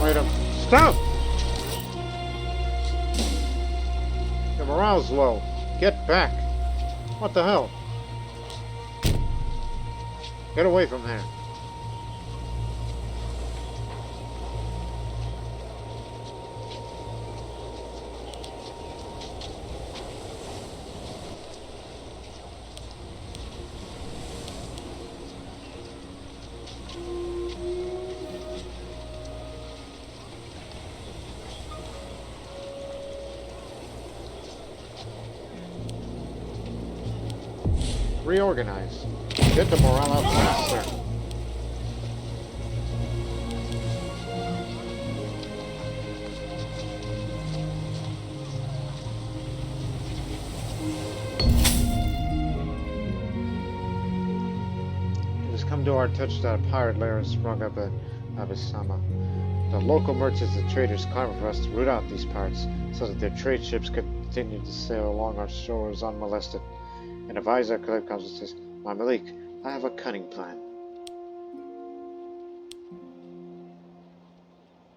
Wait a minute. Stop! The morale's low. Get back. What the hell? Get away from there. Reorganize. Get the morale up faster. It has come to our touch that a pirate lair has sprung up at Saba. The local merchants and traders clamor for us to root out these pirates so that their trade ships could continue to sail along our shores unmolested. An advisor comes and says, "My Malik, I have a cunning plan."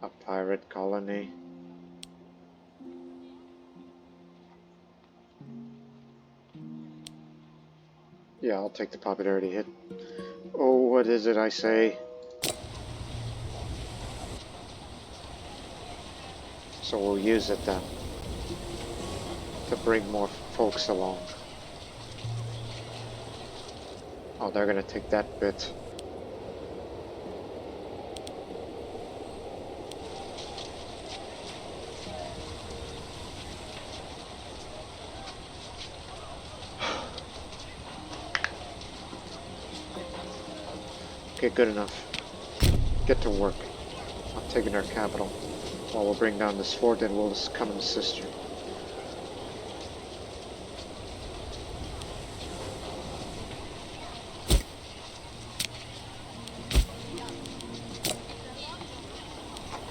A pirate colony. Yeah, I'll take the popularity hit. Oh, what is it I say? So we'll use it then. To bring more folks along. Oh, they're gonna take that bit. Okay, good enough. Get to work. I'm taking our capital. While we'll bring down this fort and we'll just come and assist you.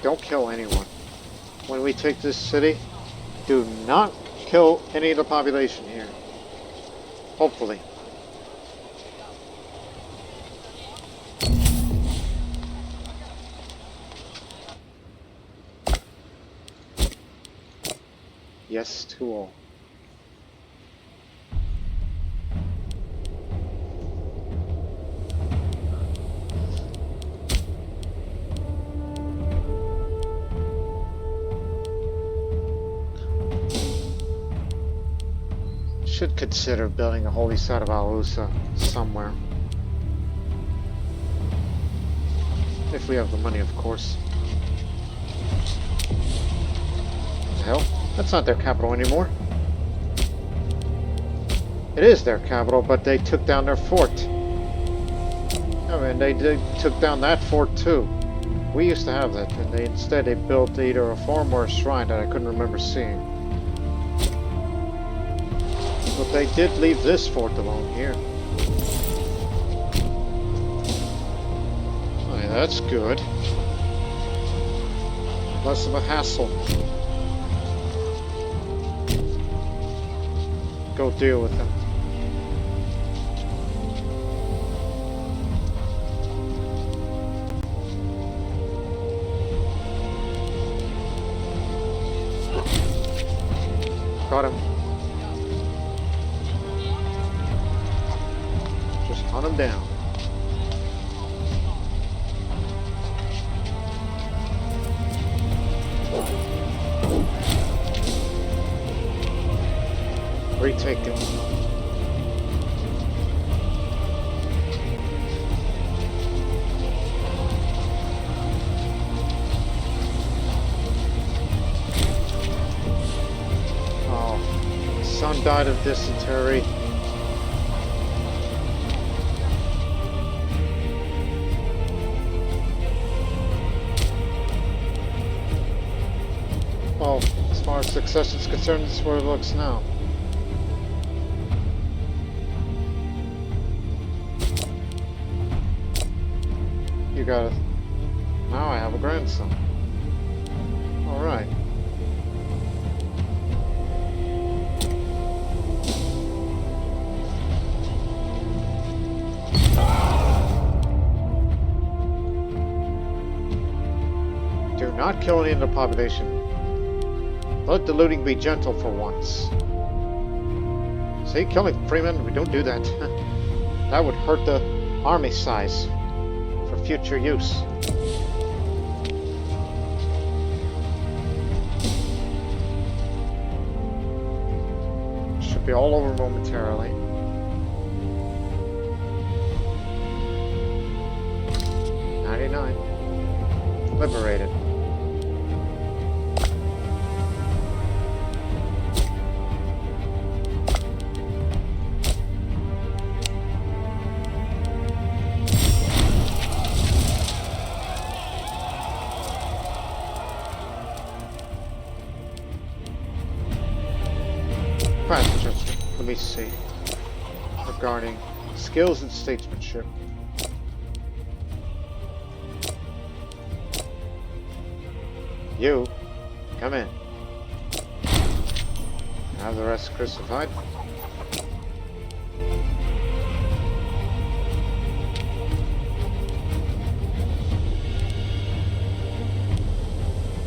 Don't kill anyone. When we take this city, do not kill any of the population here. Hopefully. Yes to all. Should consider building a holy site of Al-Usa somewhere. If we have the money, of course. What the hell? That's not their capital anymore. It is their capital, but they took down their fort. I mean, they took down that fort too. We used to have that, and instead they built either a farm or a shrine that I couldn't remember seeing. But they did leave this fort alone here. Oh, yeah, that's good. Less of a hassle. Go deal with them. Got him. Just hunt him down. Retake it. Son died of dysentery. Well, as far as succession is concerned, this is where it looks now. You got it. Now I have a grandson. All right. Do not kill any of the population. Let the looting be gentle for once. See, killing freemen, we don't do that. That would hurt the army size for future use. Should be all over momentarily. Liberated. Let me see. Regarding skills and statesmanship. You, come in. Have the rest crucified.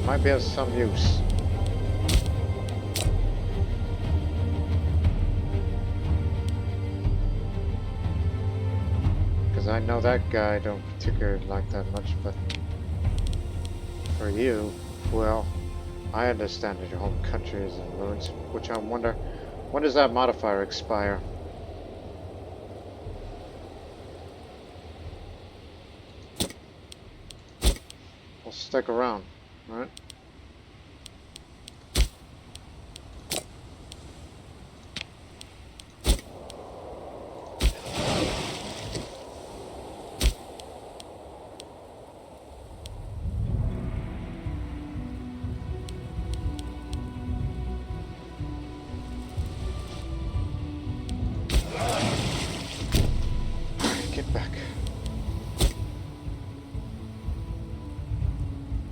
Might be of some use. Because I know that guy don't particularly like that much, but for you, well, I understand that your home country is in ruins, which I wonder, when does that modifier expire? We'll stick around, alright?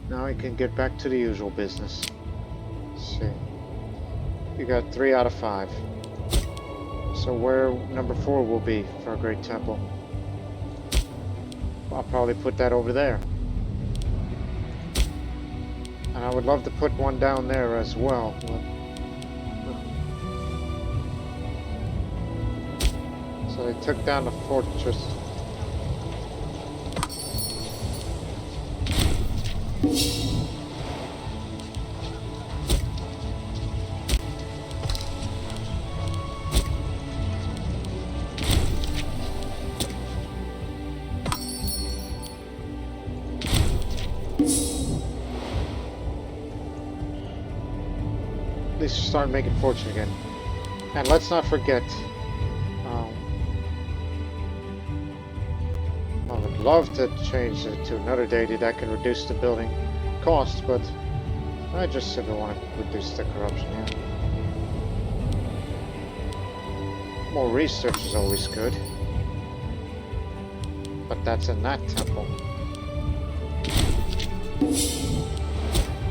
Now I can get back to the usual business. Let's see. You got 3 out of 5. So where number 4 will be for a great temple? I'll probably put that over there. And I would love to put one down there as well. So they took down the fortress. At least start making fortune again. And let's not forget, love to change it to another deity that can reduce the building cost, but I just simply want to reduce the corruption here. More research is always good. But that's in that temple.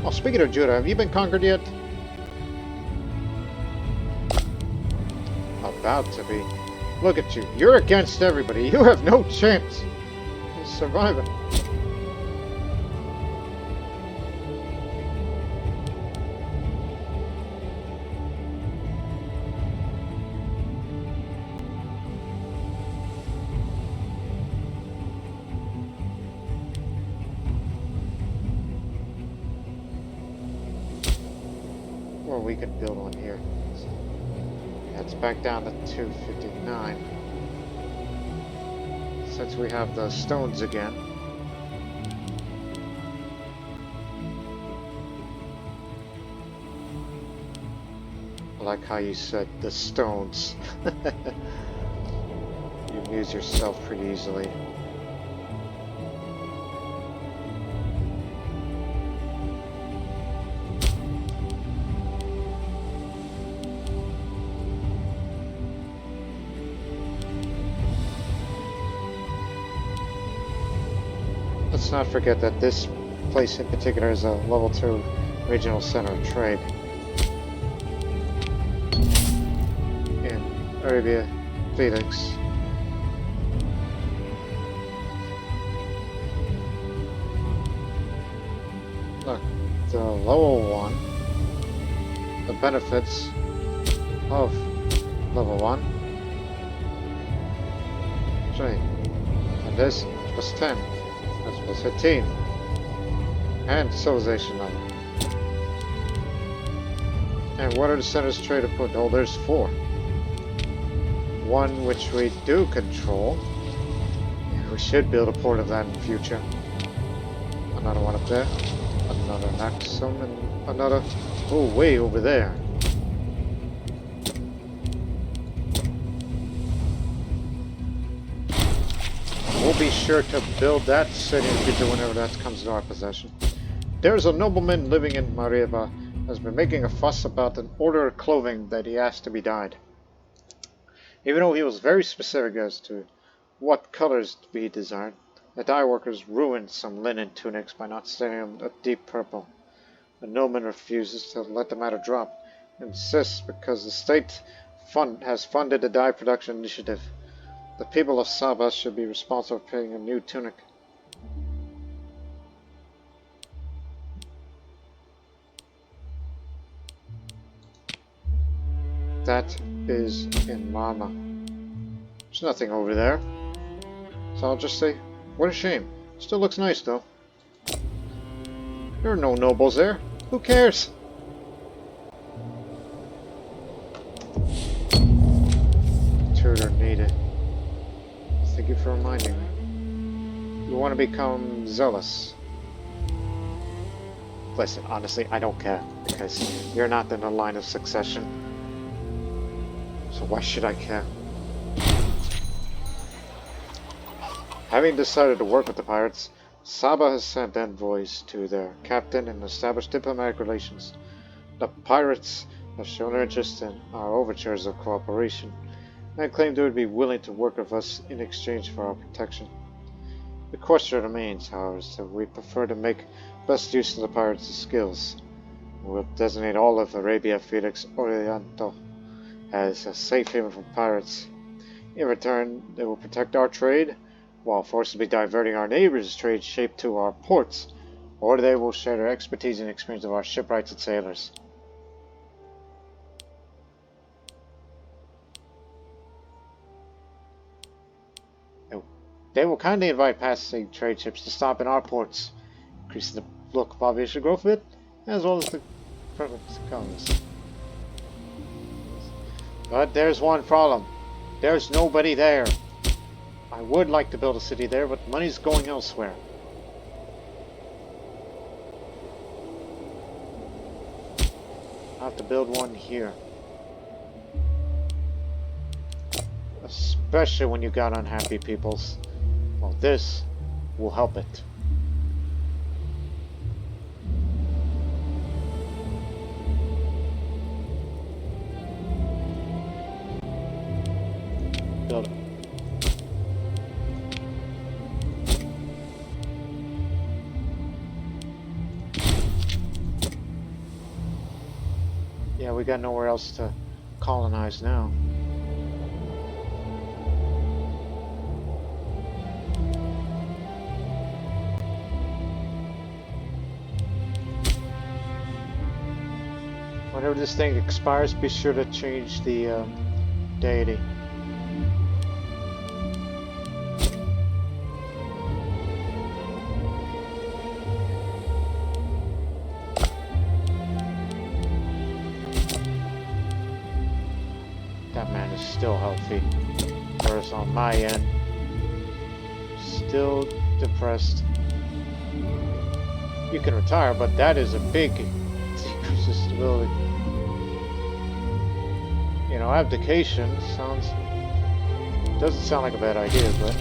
Oh, speaking of Judah, have you been conquered yet? About to be. Look at you. You're against everybody. You have no chance of surviving. Or we could build one here. It's back down to 259. Since we have the stones again. I like how you said the stones. You amuse yourself pretty easily. Let's not forget that this place in particular is a level 2 regional center of trade. In Arabia, Felix. Look, the level 1, the benefits of level 1. Trade. And this plus 10. That's plus 15. And civilization level. And what are the centers of trade to put? Oh, there's 4. One which we do control. We should build a port of that in the future. Another one up there. Another maximum and another. Oh, way over there. We'll be sure to build that city in the future whenever that comes to our possession. There's a nobleman living in Marieva has been making a fuss about an order of clothing that he asked to be dyed. Even though he was very specific as to what colors to be desired, the dye workers ruined some linen tunics by not staining them a deep purple. The nobleman refuses to let the matter drop, and insists because the state has funded the dye production initiative. The people of Saba should be responsible for paying a new tunic. That is in Mama. There's nothing over there. So I'll just say, what a shame. Still looks nice though. There are no nobles there. Who cares? Tutor needed. Thank you for reminding me. You want to become zealous. Listen, honestly, I don't care, because you're not in the line of succession. So why should I care? Having decided to work with the pirates, Saba has sent envoys to their captain and established diplomatic relations. The pirates have shown interest in our overtures of cooperation, and claimed they would be willing to work with us in exchange for our protection. The question remains, however, is that we prefer to make best use of the pirates' skills. We will designate all of Arabia Felix Oriental as a safe haven from pirates. In return, they will protect our trade, while forcibly diverting our neighbors' trade shape to our ports, or they will share their expertise and experience of our shipwrights and sailors. They will kindly invite passing trade ships to stop in our ports, increasing the local population growth a bit, as well as the province economies. But there's one problem. There's nobody there. I would like to build a city there, but money's going elsewhere. I have to build one here. Especially when you got unhappy peoples. Well, this will help it. Build it. Yeah, we got nowhere else to colonize now. Whenever this thing expires, be sure to change the deity. That man is still healthy. Whereas on my end, still depressed. You can retire, but that is a big decrease of stability. You know, abdication doesn't sound like a bad idea, but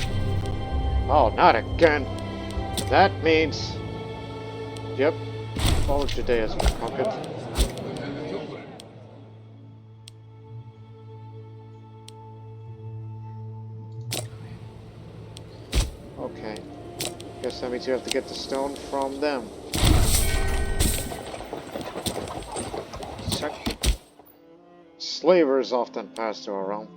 oh, not again. That means, yep, all of Judea has been conquered. Okay, guess that means you have to get the stone from them. Slavers often pass through our realm.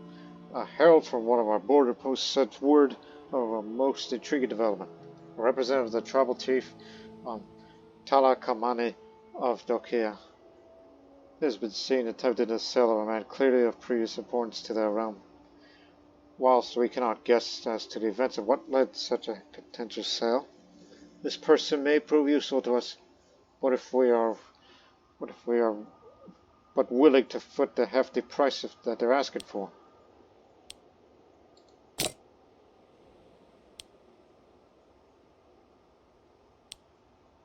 A herald from one of our border posts sent word of a most intriguing development. A representative of the tribal chief, Talakamani of Dokia, has been seen attempting to sell a man clearly of previous importance to their realm. Whilst we cannot guess as to the events of what led to such a contentious sale, this person may prove useful to us. What if we are but willing to foot the hefty price that they're asking for?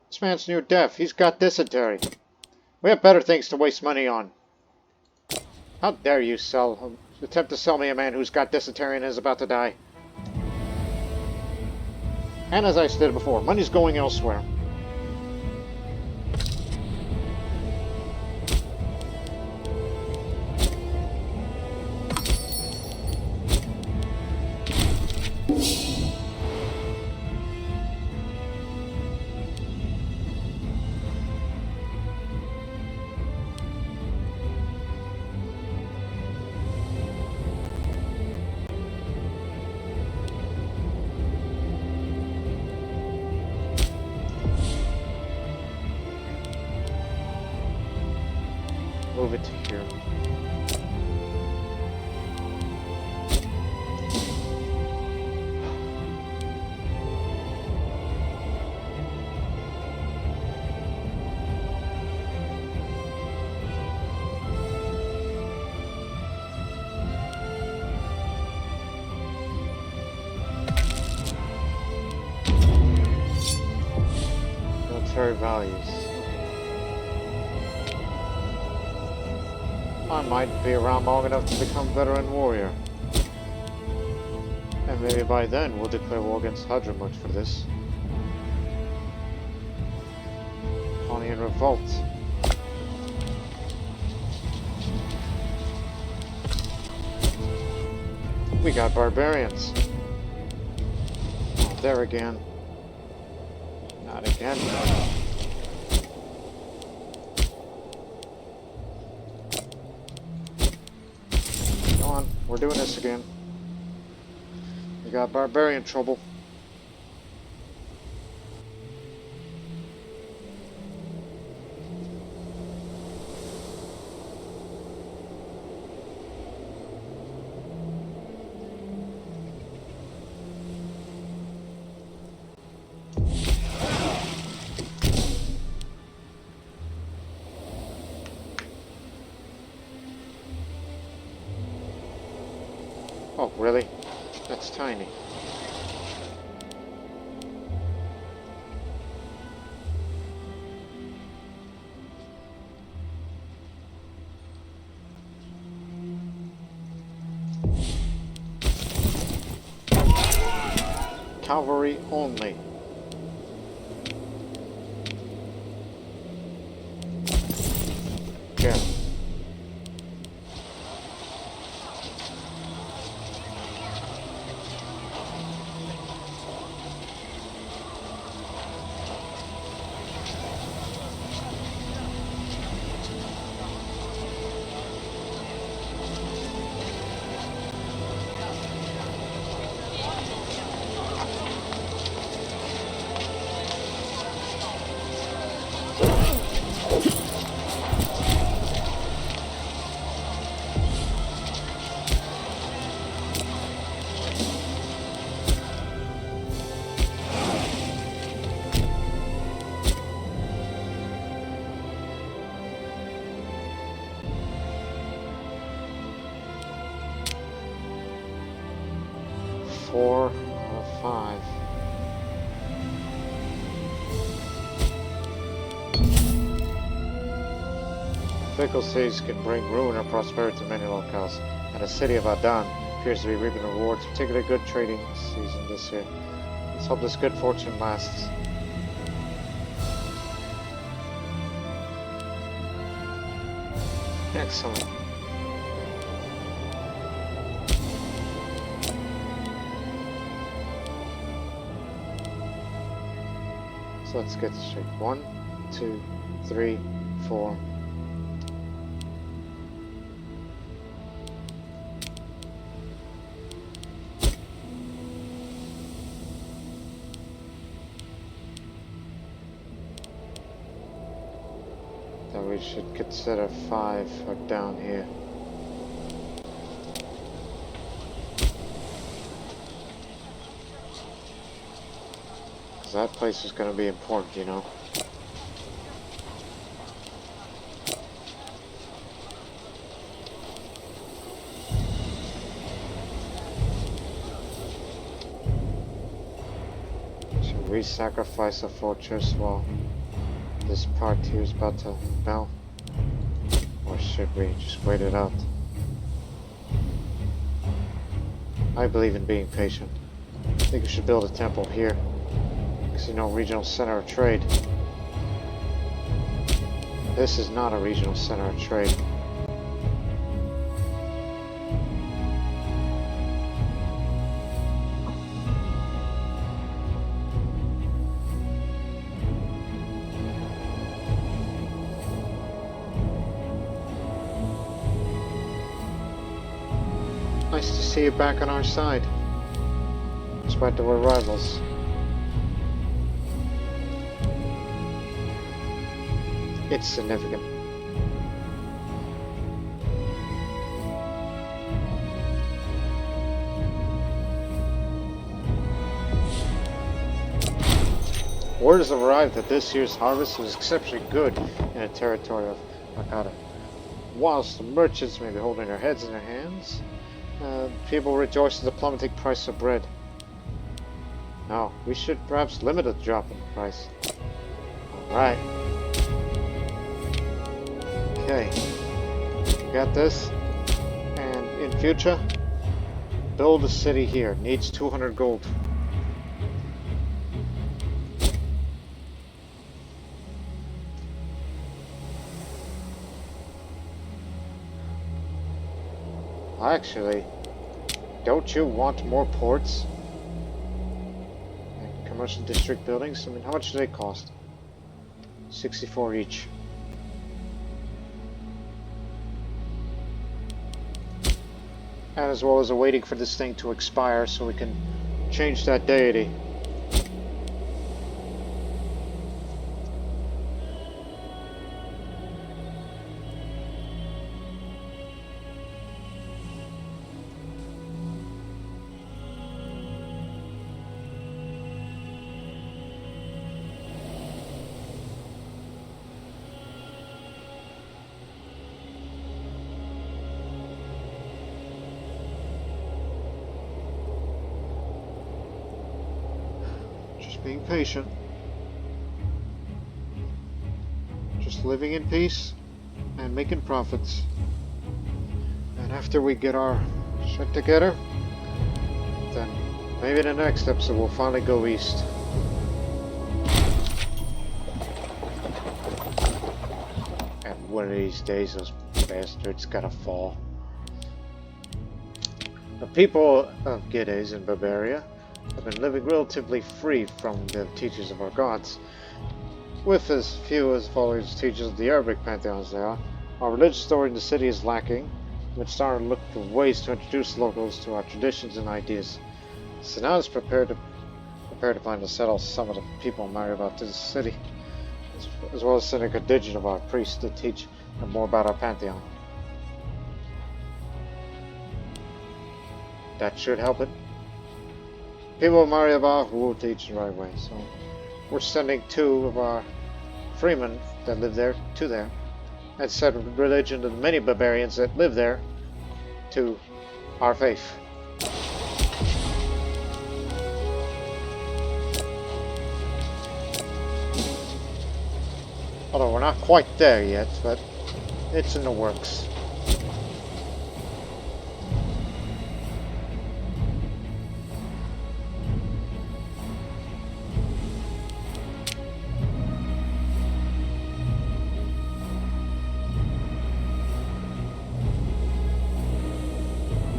This man's near death. He's got dysentery. We have better things to waste money on. How dare you attempt to sell me a man who's got dysentery and is about to die? And as I stated before, money's going elsewhere. Move it to here. Military values. I might be around long enough to become veteran warrior. And maybe by then we'll declare war against Hadramut for this. Pawnee revolt. We got barbarians. Oh, there again. Not again. We're doing this again. We got barbarian trouble. Oh, really? That's tiny. Cavalry only. 4 out of 5. Fickle seas can bring ruin or prosperity to many locales, and the city of Adan appears to be reaping the rewards. Particularly good trading season this year. Let's hope this good fortune lasts. Excellent. So let's get this straight. 1, 2, 3, 4. Then we should consider 5 for down here. That place is going to be important, you know. Should we sacrifice a fortress while this part here is about to rebel? Or should we just wait it out? I believe in being patient. I think we should build a temple here. You know, regional center of trade. This is not a regional center of trade. Nice to see you back on our side, despite the we're rivals. It's significant. Word has arrived that this year's harvest was exceptionally good in the territory of Qataba. Whilst the merchants may be holding their heads in their hands, people rejoice at the plummeting price of bread. Now, we should perhaps limit the drop in price. Alright. Okay, got this, and in future, build a city here. Needs 200 gold. Actually, don't you want more ports and commercial district buildings? I mean, how much do they cost? 64 each. And as well as waiting for this thing to expire so we can change that deity. Being patient, just living in peace and making profits. And after we get our shit together, then maybe the next episode we'll finally go east. And one of these days those bastards gotta fall. The people of Giddes in Barbaria have been living relatively free from the teachers of our gods. With as few as followers teachers of the Arabic pantheon as they are, our religious story in the city is lacking. We're starting to look for ways to introduce locals to our traditions and ideas. So now it's prepared to plan to settle some of the people in Mariabat to the city, as well as send a contingent of our priests to teach them more about our pantheon. That should help it. People of Mariabat will teach the right way, so we're sending 2 of our freemen that live there to there, and set religion to the many barbarians that live there to our faith. Although we're not quite there yet, but it's in the works.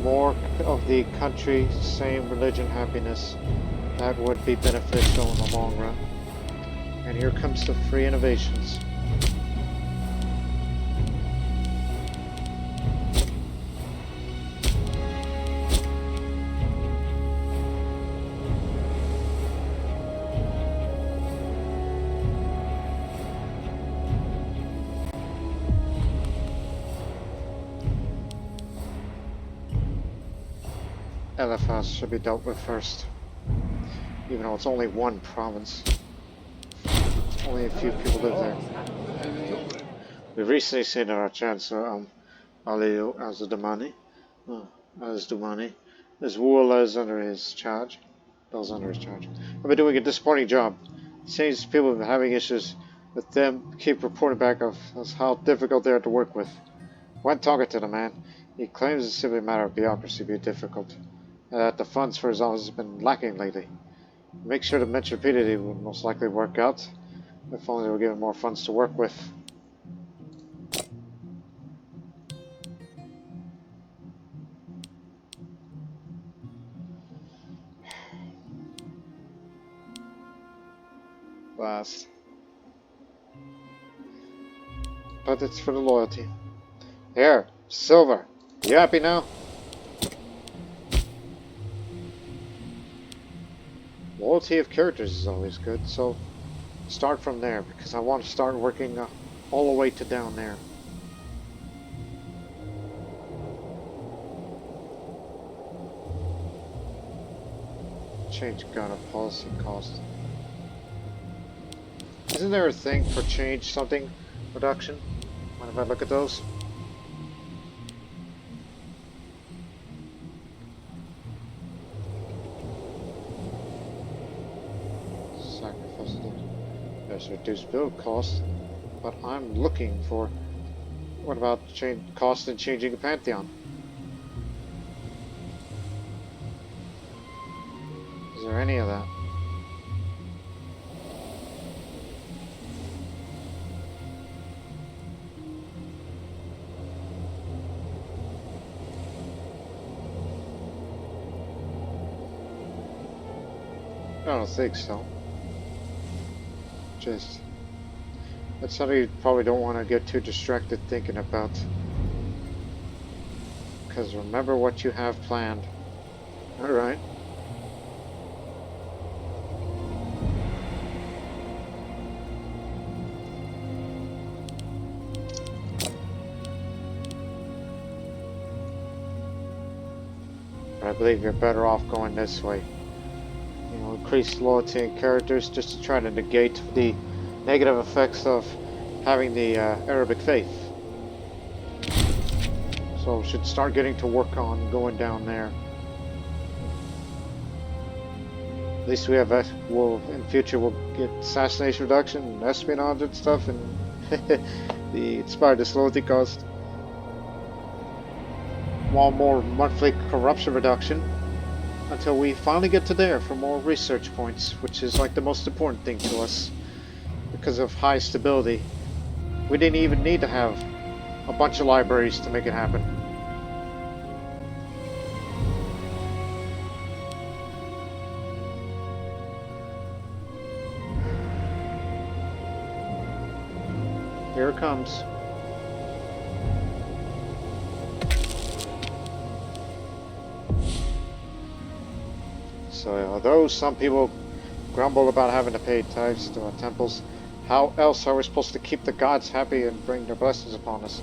More of the country, same religion, happiness. That would be beneficial in the long run. And here comes the free innovations. LFS should be dealt with first, even though it's only one province. Only a few people live there. We've recently seen our Chancellor, Alio Azadamani, Azdumani. His wool is under his charge. Bill's under his charge. I've been doing a disappointing job. It seems people have been having issues with them. Keep reporting back of how difficult they are to work with. When talking to the man, he claims it's simply a matter of bureaucracy being difficult. That the funds for his office have been lacking lately. Make sure to mention repeatedly will most likely work out. If only they were given more funds to work with. Last. But it's for the loyalty. Here, silver. You happy now? Loyalty of characters is always good, so start from there, because I want to start working all the way to down there. Change gun of policy cost. Isn't there a thing for change something reduction? Mind if I look at those? There's reduced build cost, but I'm looking for. What about change cost in changing a pantheon? Is there any of that? I don't think so. Just, that's something you probably don't want to get too distracted thinking about. Because remember what you have planned. Alright. I believe you're better off going this way. Increase loyalty in characters just to try to negate the negative effects of having the Arabic faith. So should start getting to work on going down there. At least we have in future we'll get assassination reduction and espionage and stuff, and the inspired disloyalty cost. One more monthly corruption reduction. Until we finally get to there for more research points, which is like the most important thing to us. Because of high stability. We didn't even need to have a bunch of libraries to make it happen. Here it comes. So, although some people grumble about having to pay tithes to our temples, how else are we supposed to keep the gods happy and bring their blessings upon us?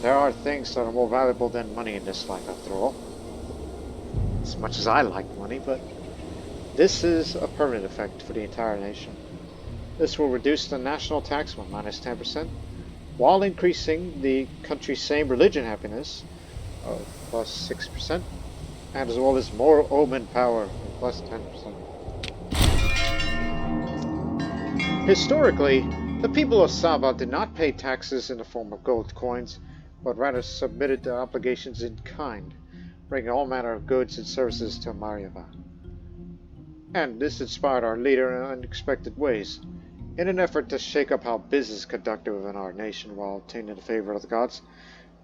There are things that are more valuable than money in this life, after all. As much as I like money, but this is a permanent effect for the entire nation. This will reduce the national tax by minus 10%, while increasing the country's same religion happiness of plus 6%. And as well as more omen power, plus 10%. Historically, The people of Saba did not pay taxes in the form of gold coins, but rather submitted to obligations in kind, bringing all manner of goods and services to Mariava. And this inspired our leader in unexpected ways. In an effort to shake up how business is conducted within our nation while obtaining the favor of the gods,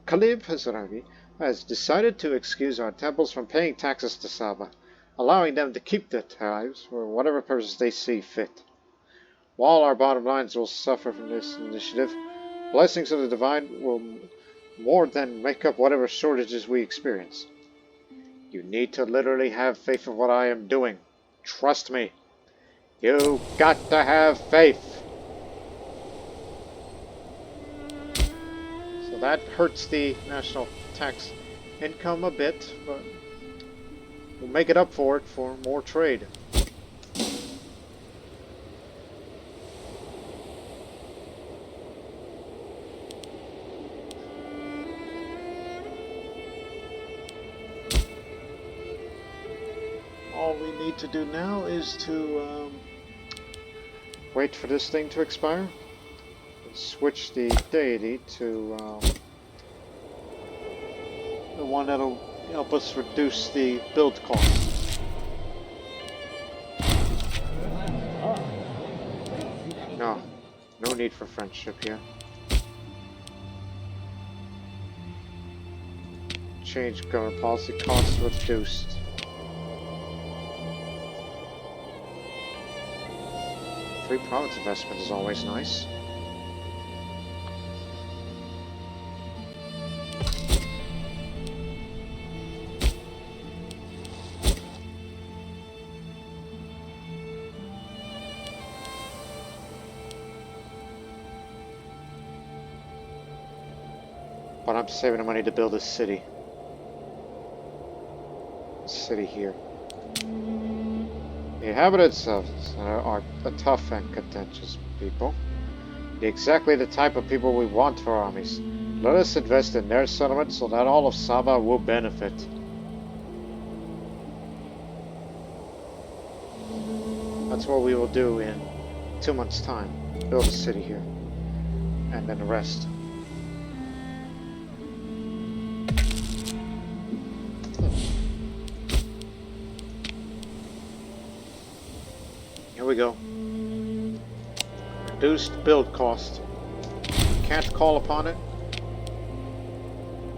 Khalib Hazravi has decided to excuse our temples from paying taxes to Saba, allowing them to keep the tithes for whatever purpose they see fit. While our bottom lines will suffer from this initiative, blessings of the divine will more than make up whatever shortages we experience. You need to literally have faith in what I am doing. Trust me. You got to have faith. So that hurts the national tax income a bit, but we'll make it up for it for more trade. All we need to do now is to wait for this thing to expire. Switch the deity to the one that'll help us reduce the build cost. No need for friendship here. Change government policy, cost reduced. Free province investment is always nice. But I'm saving the money to build a city. A city here. The inhabitants are a tough and contentious people. Exactly the type of people we want for our armies. Let us invest in their settlement so that all of Saba will benefit. That's what we will do in 2 months' time. Build a city here. And then the rest. Here we go. Reduced build cost. Can't call upon it.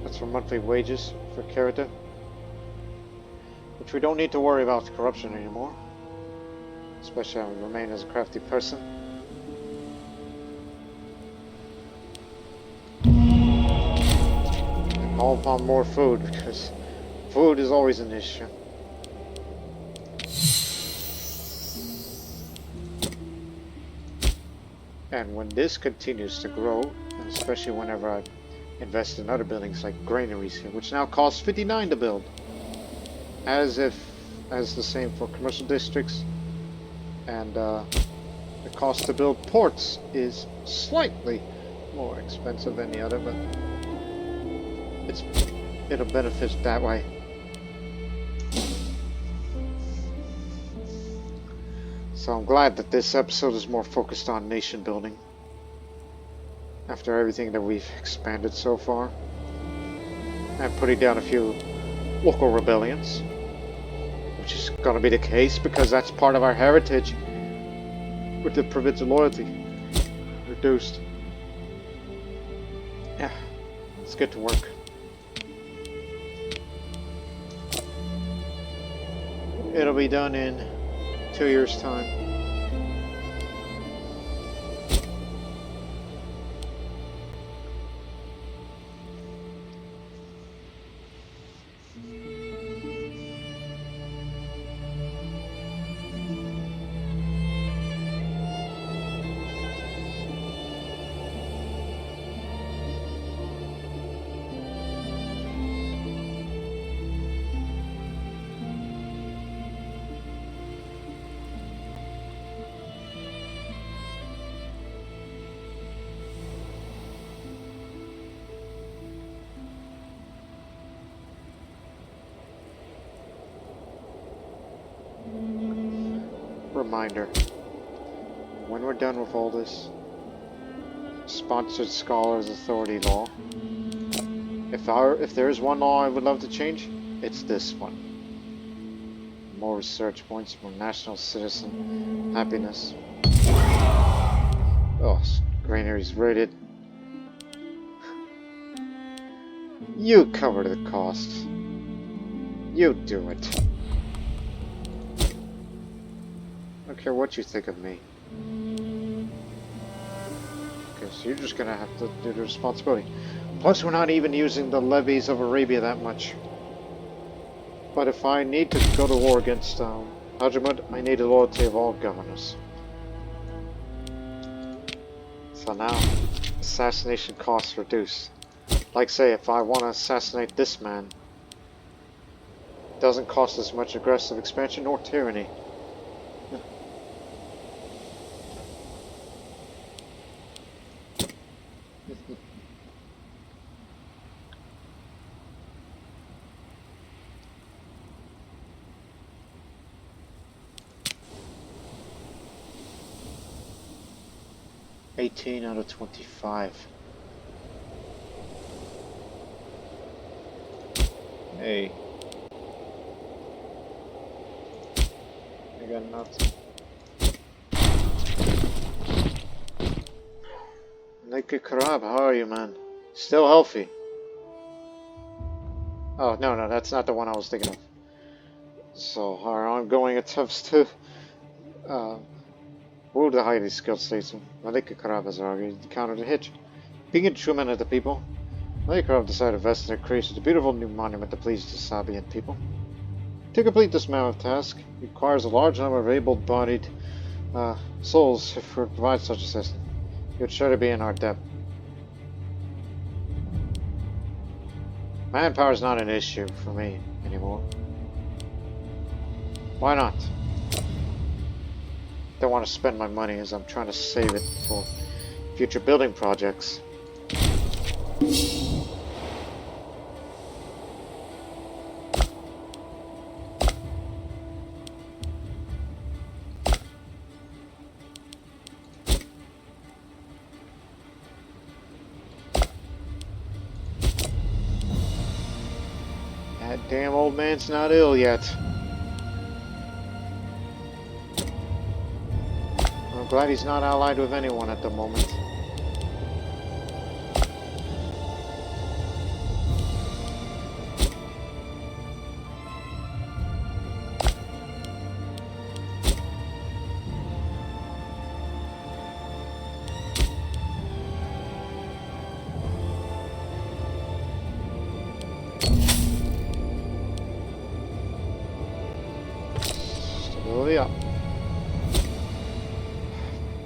That's for monthly wages for character. Which we don't need to worry about corruption anymore. Especially I remain as a crafty person. And call upon more food because food is always an issue. And when this continues to grow, and especially whenever I invest in other buildings like granaries here, which now costs 59 to build, as the same for commercial districts, and the cost to build ports is slightly more expensive than the other, but it'll benefit that way. So I'm glad that this episode is more focused on nation building. After everything that we've expanded so far. And putting down a few local rebellions. Which is going to be the case because that's part of our heritage. With the provincial loyalty reduced. Yeah, let's get to work. It'll be done in 2 years' time. Reminder, when we're done with all this, Sponsored Scholars Authority Law. If there is one law I would love to change, it's this one. More research points, more national citizen happiness. Oh, granaries rated. You cover the costs. You do it. I don't care what you think of me. Okay, so you're just gonna have to do the responsibility. Plus, we're not even using the levies of Arabia that much. But if I need to go to war against Hajjamud, I need the loyalty of all governors. So now, assassination costs reduce. Like say, if I want to assassinate this man, it doesn't cost as much aggressive expansion or tyranny. 18 out of 25. Hey. I got nothing. Naked Karab, how are you, man? Still healthy? Oh, no, that's not the one I was thinking of. So, our ongoing attempts to rule the highly skilled statesman, Malika Karab has argued, encountered a hitch. Being a true man of the people, Malika Karab decided to invest in the creation of a beautiful new monument to please the Sabaean people. To complete this mammoth task, it requires a large number of able-bodied souls if we provide such assistance. It would surely be in our debt. Manpower is not an issue for me anymore. Why not? Don't want to spend my money as I'm trying to save it for future building projects. That damn old man's not ill yet. I'm glad he's not allied with anyone at the moment. Stability up.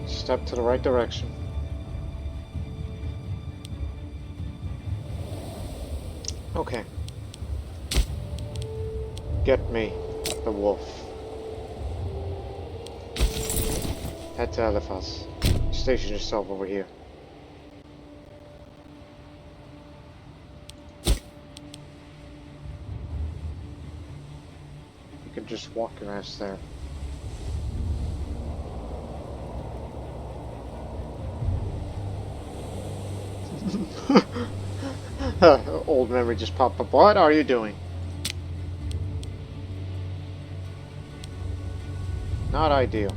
Step to the right direction. Okay. Get me the wolf. Head to Eliphaz. Station yourself over here. You can just walk your ass there. Old memory just popped up. What are you doing? Not ideal.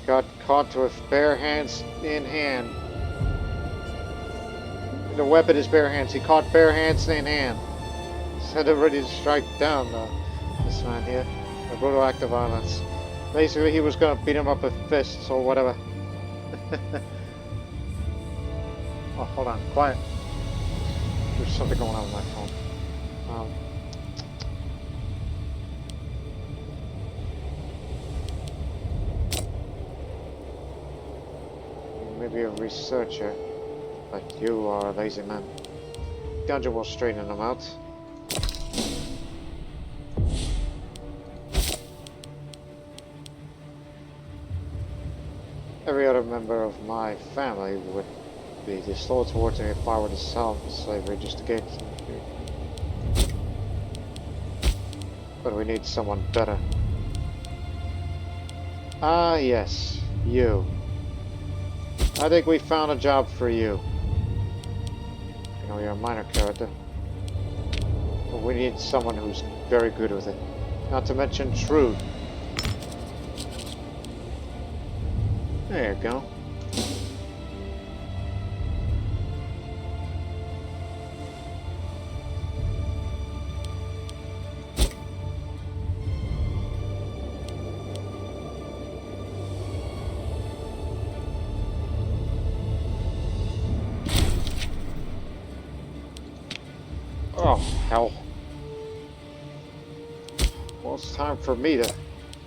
got caught with bare hands in hand. The weapon is bare hands. He caught bare hands in hand. Said they're ready to strike down this man here. A brutal act of violence. Basically, he was gonna beat him up with fists or whatever. Oh, hold on, quiet. There's something going on with my phone. Maybe a researcher, but you are a lazy man. Dungeon will straighten them out. Every other member of my family would be slow towards me if I were to sell slavery just to get some. But we need someone better. Ah, yes, you. I think we found a job for you. You know, you're a minor character. But we need someone who's very good with it. Not to mention shrewd. There you go. Oh, hell. Well, it's time for me to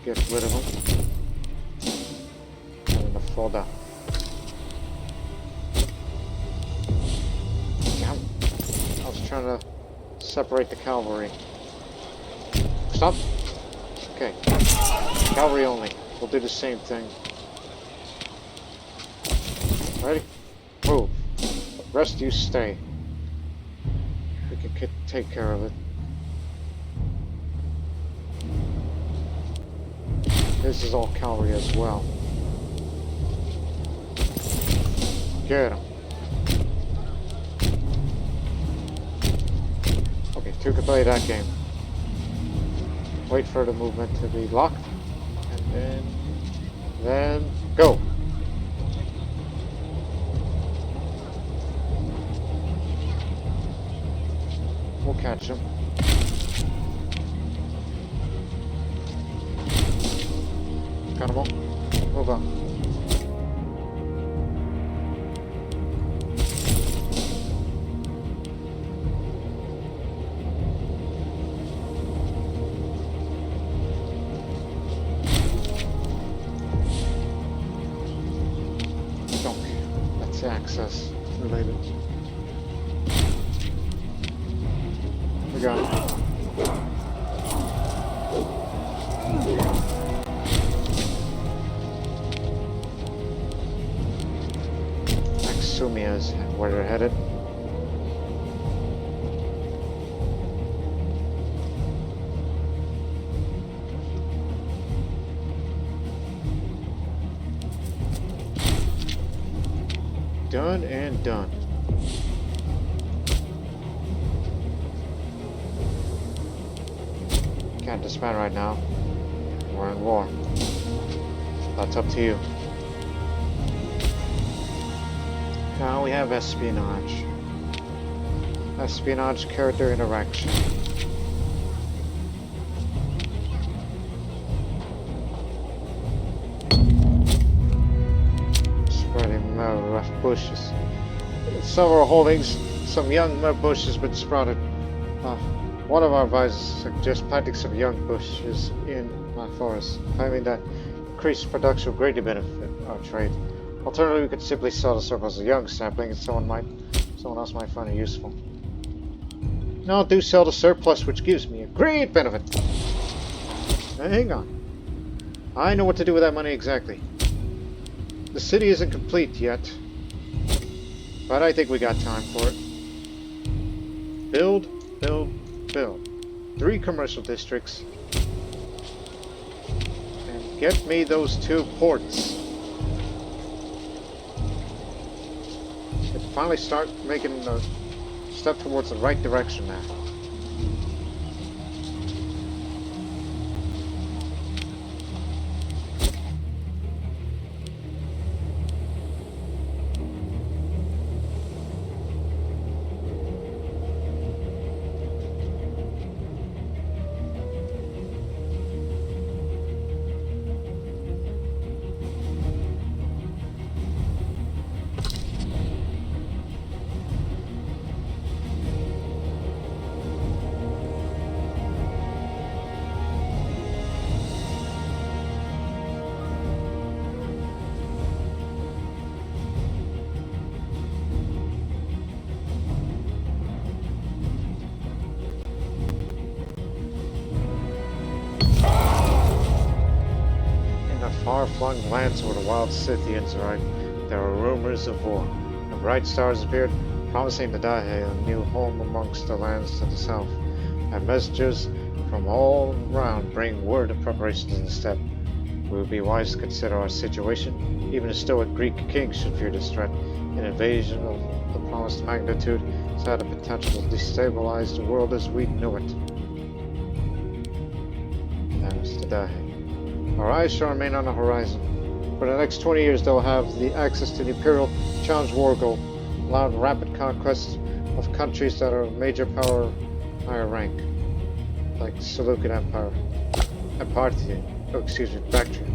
get rid of him. I'm gonna fall down. Damn. I was trying to separate the cavalry. Stop. Okay. Cavalry only. We'll do the same thing. Ready? Move. Rest, you stay. We can take care of it. This is all cavalry as well. Get him. Okay, two can play that game. Wait for the movement to be locked, and then go. We'll catch him. Got him all. Move on. That's access related. We got it. Axumia's where they're headed. Done and done. Can't disband right now. We're in war. That's up to you. Now we have espionage. Espionage character interaction. Spreading more rough bushes. Some are holdings, some young bushes been sprouted. One of our advisors suggests planting some young bushes in my forest. I mean that increased production will greatly benefit our trade. Alternatively, we could simply sell the surplus of young sapling and someone else might find it useful. No, do sell the surplus, which gives me a great benefit. Now, hang on. I know what to do with that money exactly. The city isn't complete yet, but I think we got time for it. Build. 3 commercial districts. And get me those 2 ports. And finally start making a step towards the right direction now. far-flung lands where the wild Scythians ride, there are rumors of war. The bright stars appeared, promising the Tithe a new home amongst the lands to the south. And messengers from all around bring word of preparations instead. We would be wise to consider our situation. Even a stoic Greek king should fear this threat. An invasion of the promised magnitude has had the potential to destabilize the world as we knew it. That is the Tithe. Our eyes shall remain on the horizon. For the next 20 years, they'll have the access to the Imperial Challenge War Goal, allowing rapid conquests of countries that are of major power higher rank, like Seleucid Empire and Parthian. Oh, excuse me, Bactria.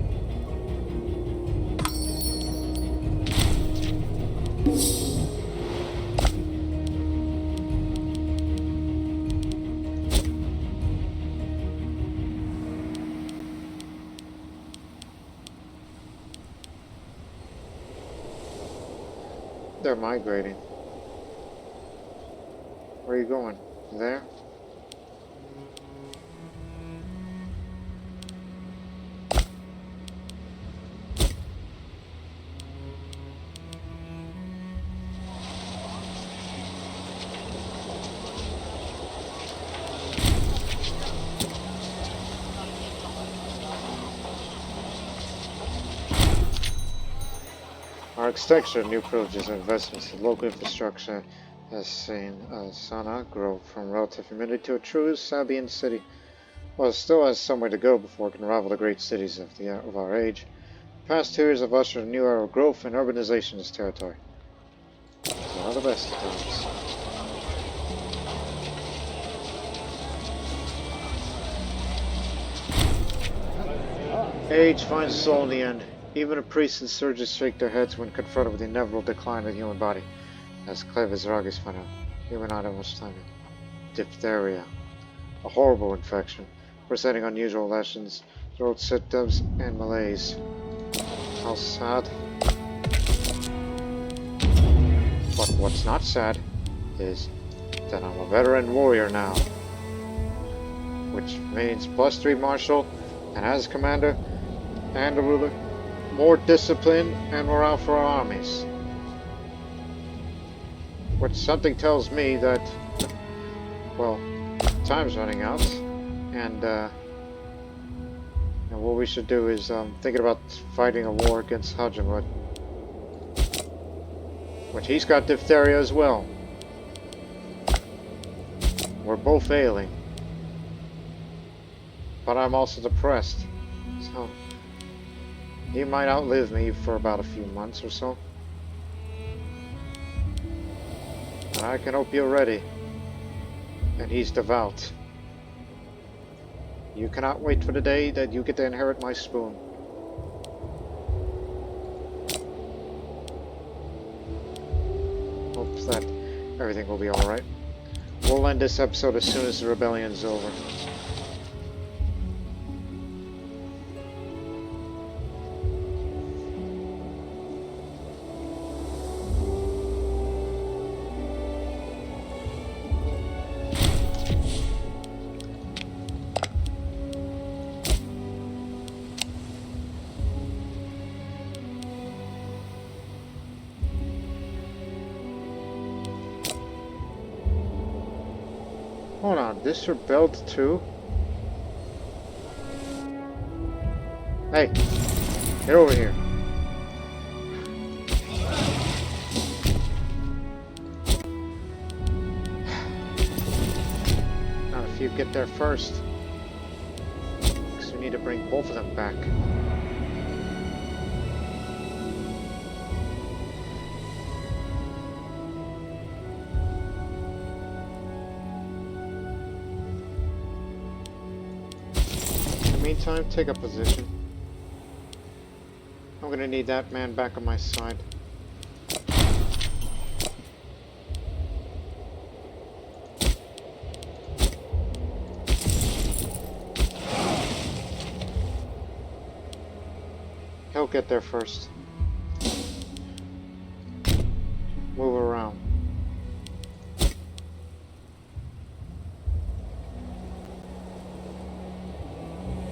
They're migrating. Where are you going? There? Our extension of new privileges and investments in local infrastructure has seen Sana grow from relative humidity to a true Sabaean city. While it still has some way to go before it can rival the great cities of our age, the past 2 years have ushered a new era of growth and urbanization in this territory. All the best of times. Age finds us all in the end. Even the priests and surgeons shake their heads when confronted with the inevitable decline of the human body. As Cleve Ragis found out, we may not have much time. Diphtheria. A horrible infection, presenting unusual lesions, throat symptoms, and malaise. How sad. But what's not sad is that I'm a veteran warrior now. Which means +3 martial, and as commander and a ruler, more discipline and morale for our armies. Which something tells me that, well, time's running out, and what we should do is thinking about fighting a war against Hajimut. Which he's got diphtheria as well. We're both ailing. But I'm also depressed, so he might outlive me for about a few months or so. And I can hope you're ready. And he's devout. You cannot wait for the day that you get to inherit my spoon. Hope that everything will be alright. We'll end this episode as soon as the rebellion's over. Hold on, this rebelled too? Hey, get over here. Not if you get there first. Because we need to bring both of them back. Meantime, take a position. I'm gonna need that man back on my side. He'll get there first. Move around.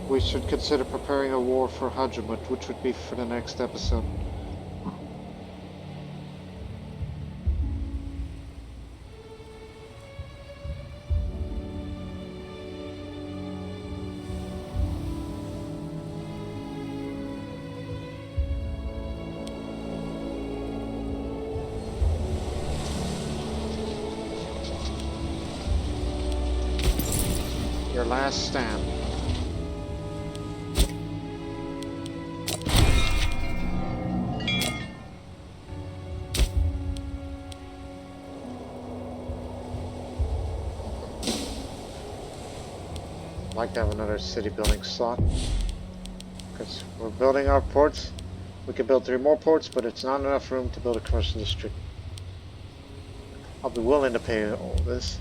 we should consider preparing a war for Hadramut, which would be for the next episode. Your last stand. I'd like to have another city building slot, because we're building our ports. We could build 3 more ports, but it's not enough room to build a commercial district. I'll be willing to pay all this,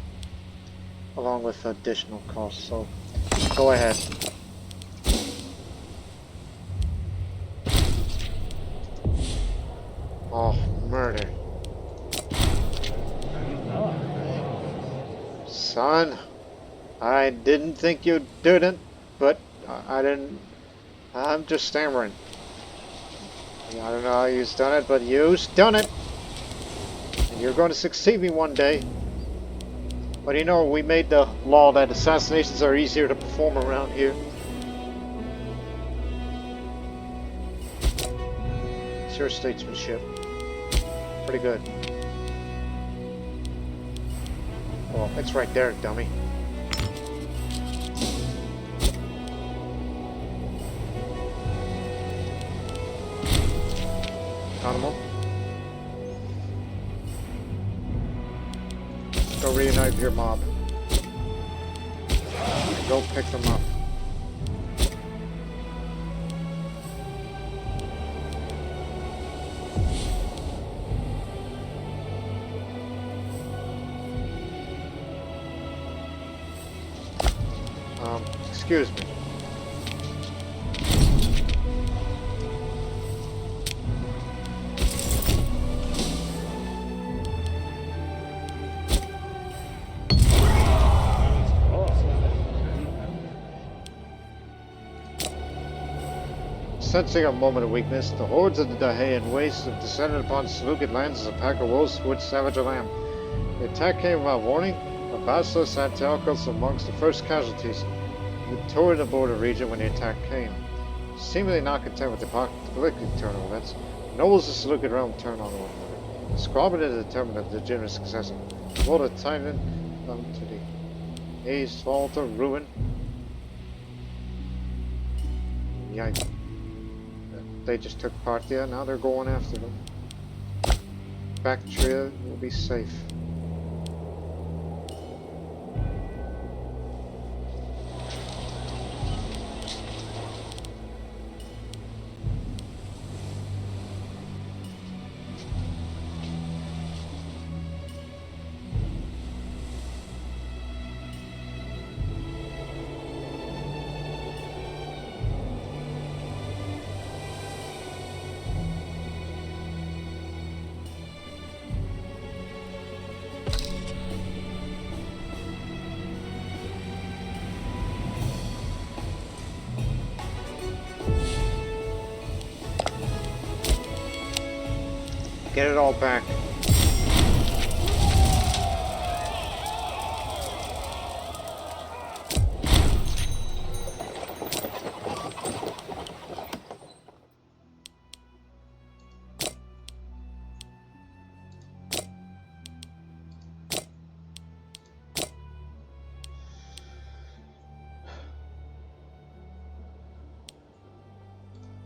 along with additional costs, so go ahead. Oh, murder. Son, I didn't think you'd do it, but I didn't. I'm just stammering. I don't know how you've done it, but you've done it. And you're going to succeed me one day. But you know, we made the law that assassinations are easier to perform around here. It's your statesmanship. Pretty good. Well, it's right there, dummy. Animal. Go reunite your mob. Go pick them up. Excuse me. Sensing a moment of weakness, the hordes of the Dahaean wastes have descended upon Seleucid lands as a pack of wolves would savage a lamb. The attack came without warning, but Basileus Antiochus amongst the first casualties. He toured the border region when the attack came. Seemingly not content with the apocalyptic turn of events, the nobles of the Seleucid realm turned on one another. Squabbling to determine a legitimate successor. The world of Titan fell to the haze, fall to ruin. Yikes. They just took Parthia, now they're going after them. Bactria will be safe. Get it all back.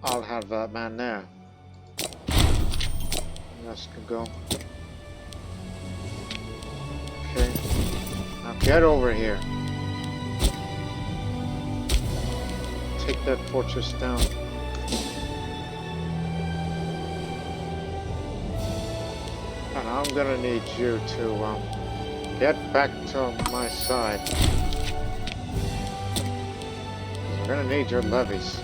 I'll have that man there. Let's go. Okay. Now get over here. Take that fortress down. And I'm gonna need you to get back to my side. We're gonna need your levies.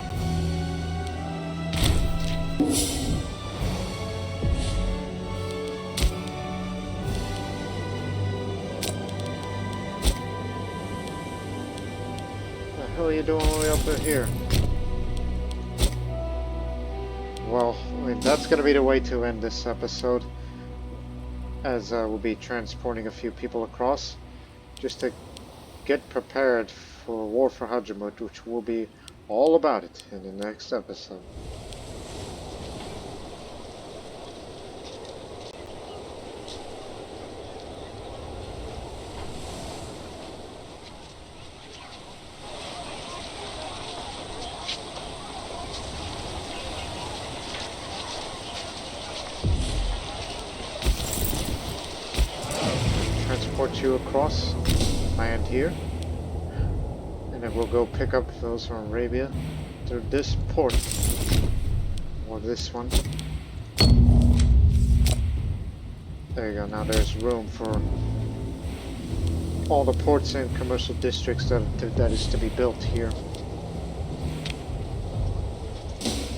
are you doing all the way up here? Well, I mean, that's going to be the way to end this episode, as we'll be transporting a few people across, just to get prepared for War for Hadramut, which will be all about it in the next episode. Transport you across, land here, and then we'll go pick up those from Arabia through this port, or this one. There you go, now there's room for all the ports and commercial districts that is to be built here.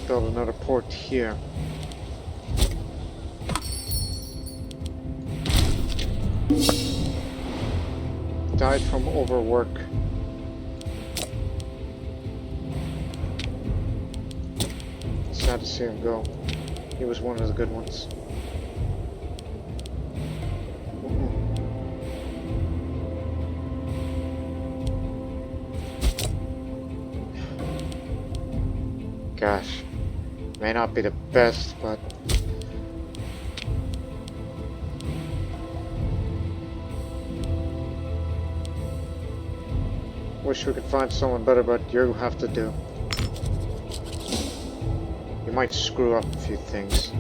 Build another port here. Died from overwork. Sad to see him go. He was one of the good ones. Gosh, may not be the best, but wish we could find someone better, but you have to do. You might screw up a few things.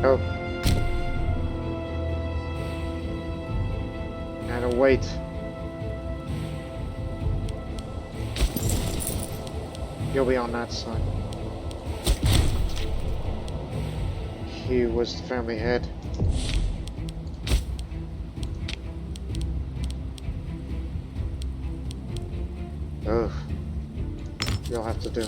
Oh. And wait. You'll be on that side. He was the family head. Ugh. You'll have to do.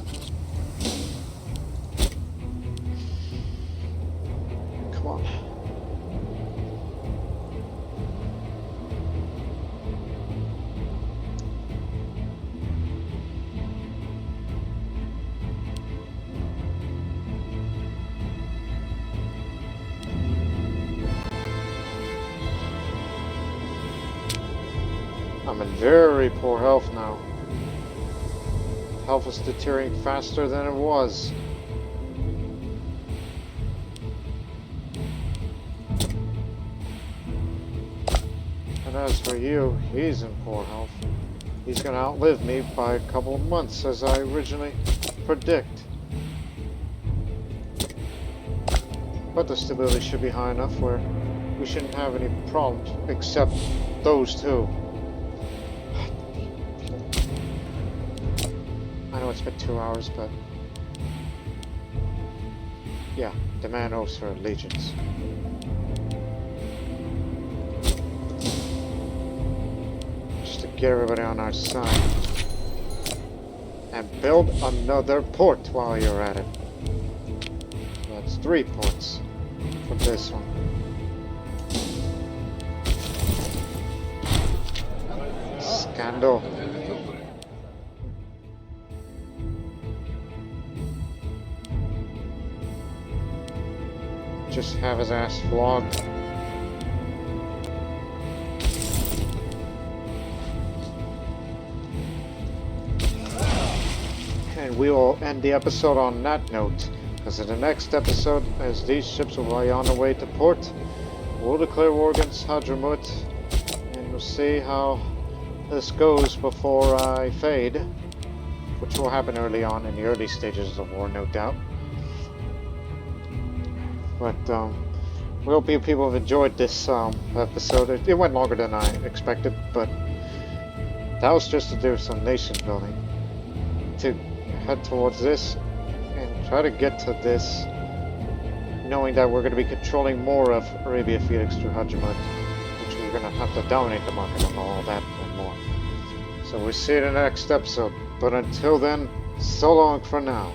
Come on. I'm in very poor health now. Health is deteriorating faster than it was. And as for you, he's in poor health. He's gonna outlive me by a couple of months, as I originally predict. But the stability should be high enough where we shouldn't have any problems, except those two. I know it's been 2 hours, but yeah, demand oaths for allegiance. Just to get everybody on our side. And build another port while you're at it. That's 3 ports from this one. Scandal. Just have his ass flogged. And we will end the episode on that note, because in the next episode, as these ships will be on their way to port, we'll declare war against Hadramut, and we'll see how this goes before I fade, which will happen early on in the early stages of war, no doubt. But we hope you people have enjoyed this episode. It went longer than I expected, but that was just to do some nation building. To head towards this and try to get to this, knowing that we're going to be controlling more of Arabia Felix through Hadramut, which we're going to have to dominate the market and all that and more. So we'll see you in the next episode. But until then, so long for now.